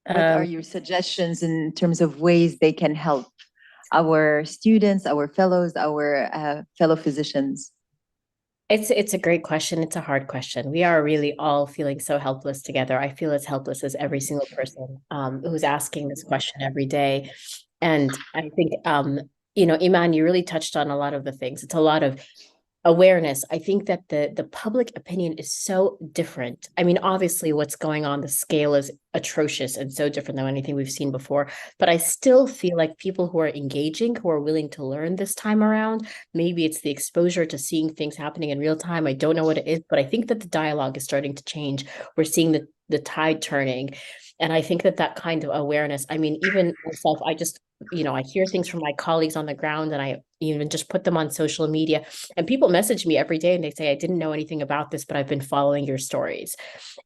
What are your suggestions in terms of ways they can help our students, our fellows, our fellow physicians? It's a great question. It's a hard question. We are really all feeling so helpless together. I feel as helpless as every single person who's asking this question every day. And I think, Iman, you really touched on a lot of the things. It's a lot of awareness. I think that the public opinion is so different. I mean, obviously what's going on, the scale is atrocious and so different than anything we've seen before, but I still feel like people who are engaging, who are willing to learn this time around, maybe it's the exposure to seeing things happening in real time. I don't know what it is, but I think that the dialogue is starting to change. We're seeing the tide turning. And I think that that kind of awareness, I mean, even myself, I just, I hear things from my colleagues on the ground, and I even just put them on social media, and people message me every day and they say, I didn't know anything about this, but I've been following your stories.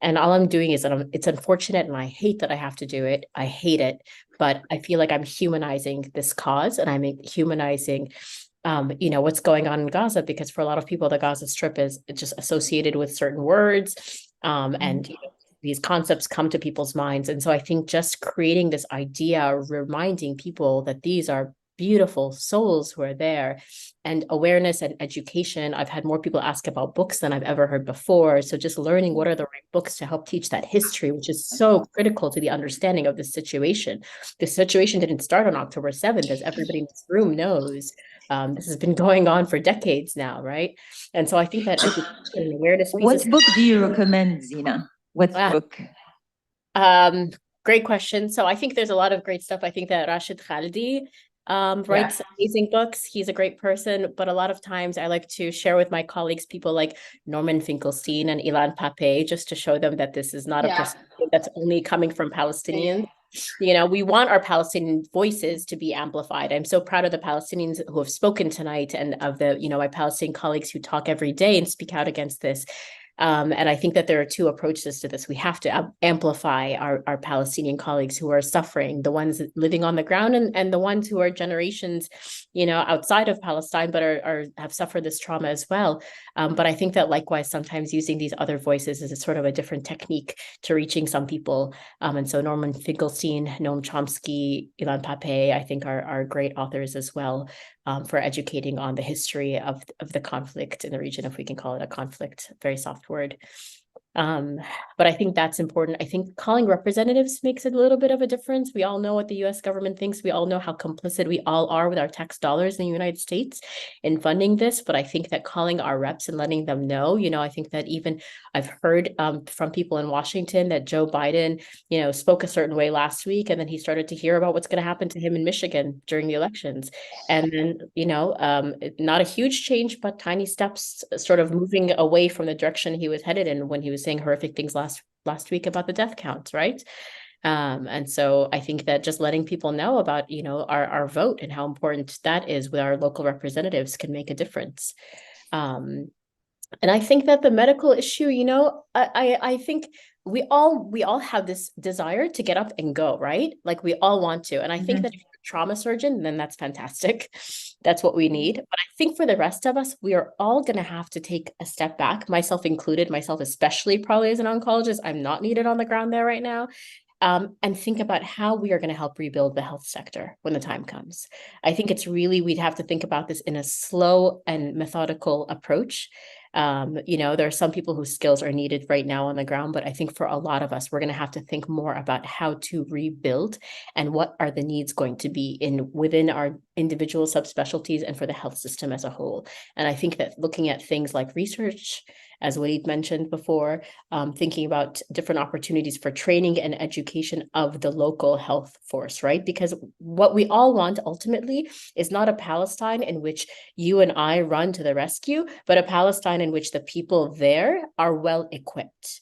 And all I'm doing is that it's unfortunate, and I hate that I have to do it. I hate it, but I feel like I'm humanizing this cause, and I'm humanizing what's going on in Gaza, because for a lot of people, the Gaza Strip is just associated with certain words, and these concepts come to people's minds. And so I think just creating this idea, reminding people that these are beautiful souls who are there, and awareness and education. I've had more people ask about books than I've ever heard before. So just learning what are the right books to help teach that history, which is so critical to the understanding of this situation. The situation didn't start on October 7th, as everybody in this room knows. This has been going on for decades now, right? And so I think that education and awareness. What book do you recommend, Zeena? What book? Great question. So I think there's a lot of great stuff. I think that Rashid Khalidi writes amazing books. He's a great person, but a lot of times I like to share with my colleagues people like Norman Finkelstein and Ilan Pape, just to show them that this is not a perspective that's only coming from Palestinians. We want our Palestinian voices to be amplified. I'm so proud of the Palestinians who have spoken tonight, and of the, my Palestinian colleagues who talk every day and speak out against this. And I think that there are two approaches to this. We have to amplify our Palestinian colleagues who are suffering, the ones living on the ground, and the ones who are generations, outside of Palestine, but have suffered this trauma as well. But I think that likewise, sometimes using these other voices is a sort of a different technique to reaching some people. And so Norman Finkelstein, Noam Chomsky, Ilan Pape, I think are great authors as well, for educating on the history of the conflict in the region, if we can call it a conflict, very soft word. But I think that's important. I think calling representatives makes a little bit of a difference. We all know what the US government thinks. We all know how complicit we all are with our tax dollars in the United States in funding this. But I think that calling our reps and letting them know, I think that even I've heard from people in Washington that Joe Biden, spoke a certain way last week, and then he started to hear about what's going to happen to him in Michigan during the elections. And then, not a huge change, but tiny steps, sort of moving away from the direction he was headed in when he was saying horrific things last week about the death counts, right? And so I think that just letting people know about, our vote and how important that is with our local representatives can make a difference. And I think that the medical issue, I think we all have this desire to get up and go, right? Like we all want to. And I think that if you're a trauma surgeon, then that's fantastic. That's what we need. But I think for the rest of us, we are all going to have to take a step back, myself included, myself especially probably as an oncologist. I'm not needed on the ground there right now. And think about how we are going to help rebuild the health sector when the time comes. I think we'd have to think about this in a slow and methodical approach. There are some people whose skills are needed right now on the ground, but I think for a lot of us, we're going to have to think more about how to rebuild and what are the needs going to be within our individual subspecialties and for the health system as a whole. And I think that looking at things like research, as Walid mentioned before, thinking about different opportunities for training and education of the local health force, right? Because what we all want ultimately is not a Palestine in which you and I run to the rescue, but a Palestine in which the people there are well equipped.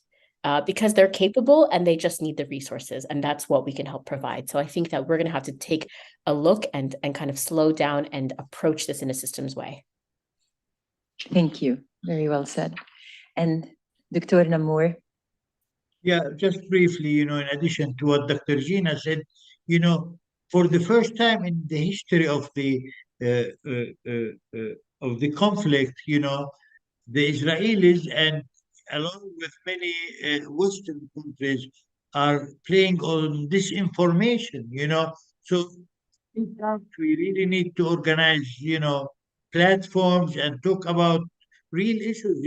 Because they're capable and they just need the resources, and that's what we can help provide. So I think that we're going to have to take a look and kind of slow down and approach this in a systems way. Thank you. Very well said. And Dr. Nammoor? Yeah, just briefly, in addition to what Dr. Zeena said, for the first time in the history of the conflict, the Israelis, and along with many Western countries, are playing on disinformation. So we really need to organize, platforms and talk about real issues.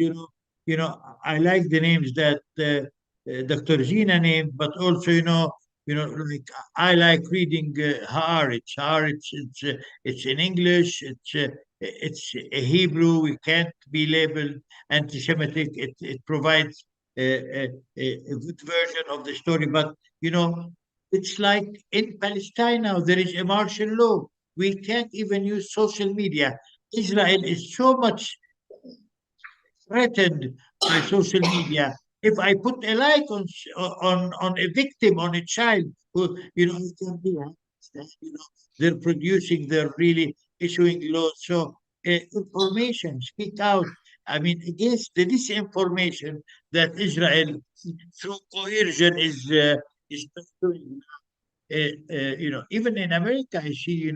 I like the names that Dr. Zeena named, but also, You know, like I like reading Haaretz. Haaretz, it's in English. It's a Hebrew. We can't be labeled anti-Semitic. It provides a good version of the story. But you know, it's like in Palestine now there is a martial law. We can't even use social media. Israel is so much threatened by social media. If I put a like on a victim, on a child, who it can be, they're producing, they're really issuing laws. So information, speak out. I mean, against the disinformation that Israel, through coercion, is doing. Even in America, I see,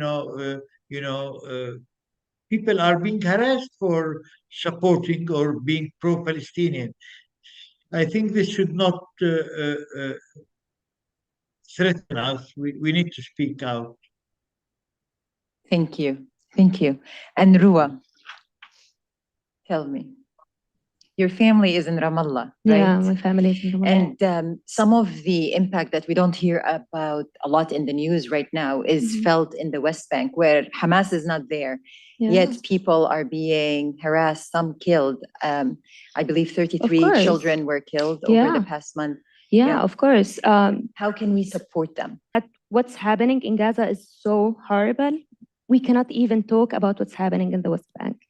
people are being harassed for supporting or being pro-Palestinian. I think this should not threaten us. We need to speak out. Thank you. Thank you. And Ru'a, tell me. Your family is in Ramallah, right? Yeah, my family is in Ramallah. And some of the impact that we don't hear about a lot in the news right now is felt in the West Bank, where Hamas is not there. Yeah. Yet people are being harassed, some killed. I believe 33 course. children were killed over the past month. Yeah, of course. How can we support them? What's happening in Gaza is so horrible. We cannot even talk about what's happening in the West Bank.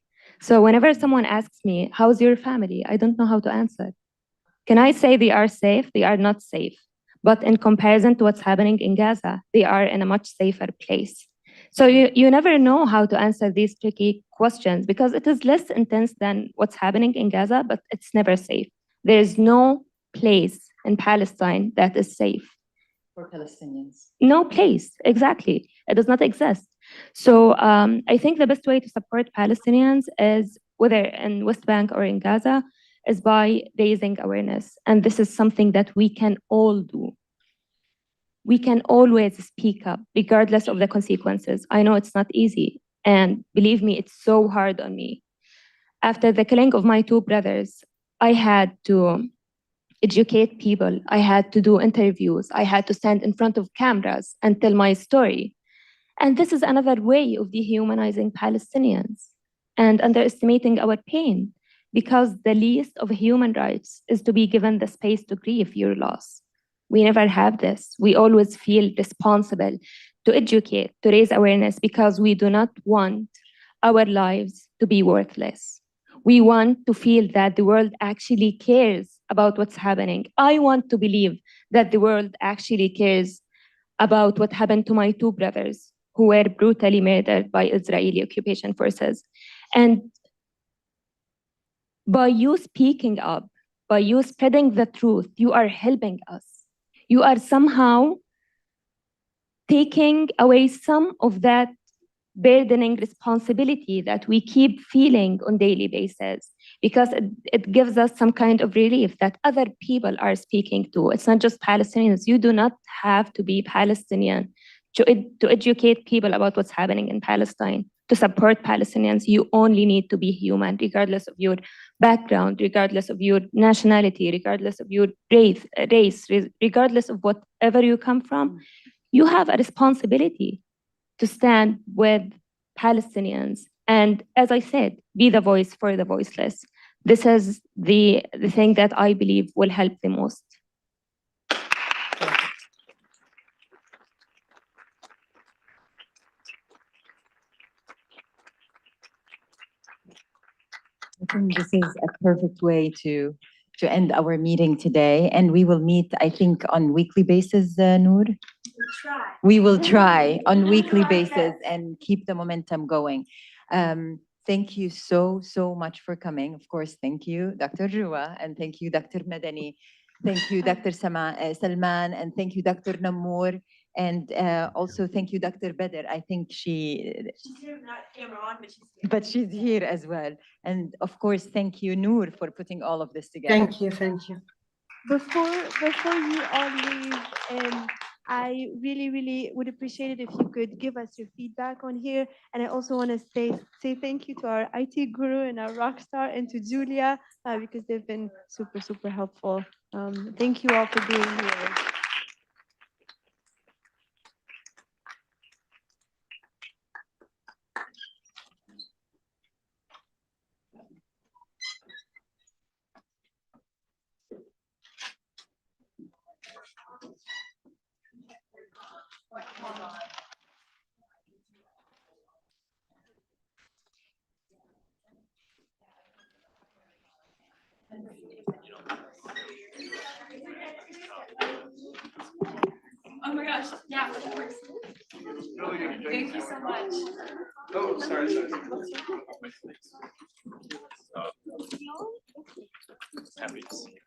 So whenever someone asks me, how's your family? I don't know how to answer. Can I say they are safe? They are not safe. But in comparison to what's happening in Gaza, they are in a much safer place. So you never know how to answer these tricky questions because it is less intense than what's happening in Gaza, but it's never safe. There is no place in Palestine that is safe. For Palestinians. No place, exactly. It does not exist. So I think the best way to support Palestinians is, whether in West Bank or in Gaza, is by raising awareness. And this is something that we can all do. We can always speak up, regardless of the consequences. I know it's not easy. And believe me, it's so hard on me. After the killing of my two brothers, I had to educate people. I had to do interviews. I had to stand in front of cameras and tell my story. And this is another way of dehumanizing Palestinians and underestimating our pain, because the least of human rights is to be given the space to grieve your loss. We never have this. We always feel responsible to educate, to raise awareness, because we do not want our lives to be worthless. We want to feel that the world actually cares about what's happening. I want to believe that the world actually cares about what happened to my two brothers who were brutally murdered by Israeli occupation forces. And by you speaking up, by you spreading the truth, you are helping us. You are somehow taking away some of that burdening responsibility that we keep feeling on daily basis, because it gives us some kind of relief that other people are speaking to. It's not just Palestinians. You do not have to be Palestinian to educate people about what's happening in Palestine. To support Palestinians, you only need to be human, regardless of your background, regardless of your nationality, regardless of your race, regardless of whatever you come from. You have a responsibility to stand with Palestinians. And as I said, be the voice for the voiceless. This is the thing that I believe will help the most. I think this is a perfect way to end our meeting today. And we will meet, I think, on weekly basis, Noor? We will try on weekly basis and keep the momentum going. Thank you so much for coming. Of course, thank you, Dr. Ru'a, and thank you, Dr. Madani. Thank you, Dr. Salman, and thank you, Dr. Nammoor. And also thank you, Dr. Badr. I think she's here, not camera on, but she's here as well. And of course, thank you, Noor, for putting all of this together. Thank you, thank you. Before you all leave, I really would appreciate it if you could give us your feedback on here. And I also want to say thank you to our IT guru and our rock star, and to Julia, because they've been super helpful. Thank you all for being here. Thank you so much. Oh, sorry. Happy to see you.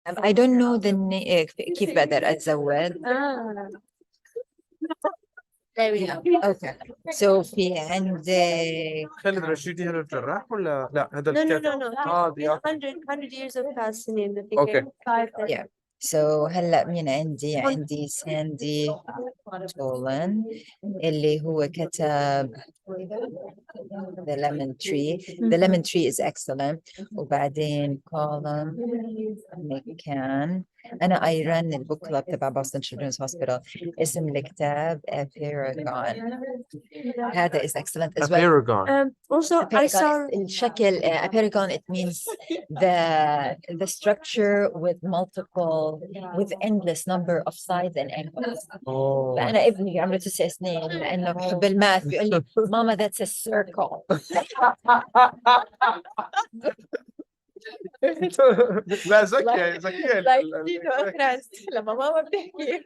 I don't know كيف بقدر أتزوج. There we go. Okay. So في عندي خالد رشيدي هذا الجراح ولا لا هذا No, no, no, no. دي 100 years of Palestinian. Okay. Yeah. So هلا مين عندي ساندي تولن اللي هو كتب The Lemon Tree. The Lemon Tree is excellent. وبعدين column مكان أنا I run البوك كلاب تبع Boston Children's Hospital. اسم الكتاب A Paragon. هذا is excellent as well. Paragon. Also, I saw الشكل A Paragon it means the structure with endless number of sides and angles. فأنا ابني عمره 9 سنين لأنه بحب الماث بيقول لي ماما that's a circle. لا ذكية لما ماما بتحكي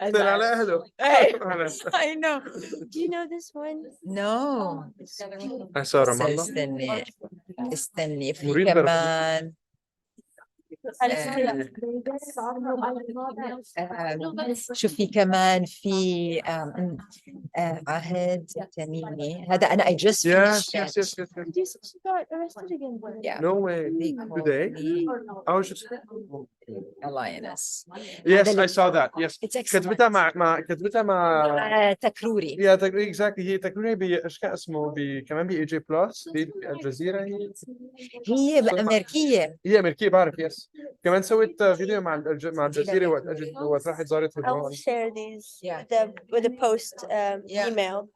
على أهله. I know. Do you know this one? No. استني في كمان شوفي كمان في عهد تميمي هذا أنا I just finished it. She got arrested again. Yeah. No way. Today? I was just Alliance. Yes, I saw that. Yes. It's excellent. كتبتها مع تكروري. Yeah, exactly. هي تكروري ايش كان اسمه كمان بي AJ Plus الجزيرة هي أمريكية. هي أمريكية بعرف يس. كمان سويت فيديو مع الجزيرة وقت راحت زارت I'll share these with the post email.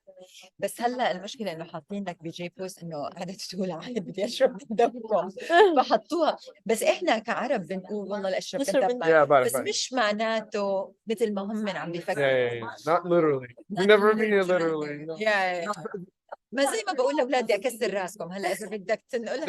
بس هلا المشكله انه حاطين لك بيجي بوست انه قاعده تقول عادي بدي اشرب من دمكم فحطوها بس احنا كعرب بنقول والله لاشرب من دمك بس مش معناته مثل ما هم عم بيفكروا. Not literally. We never mean it literally. ما زي ما بقول لاولادي اكسر راسكم هلا اذا بدك تنقلها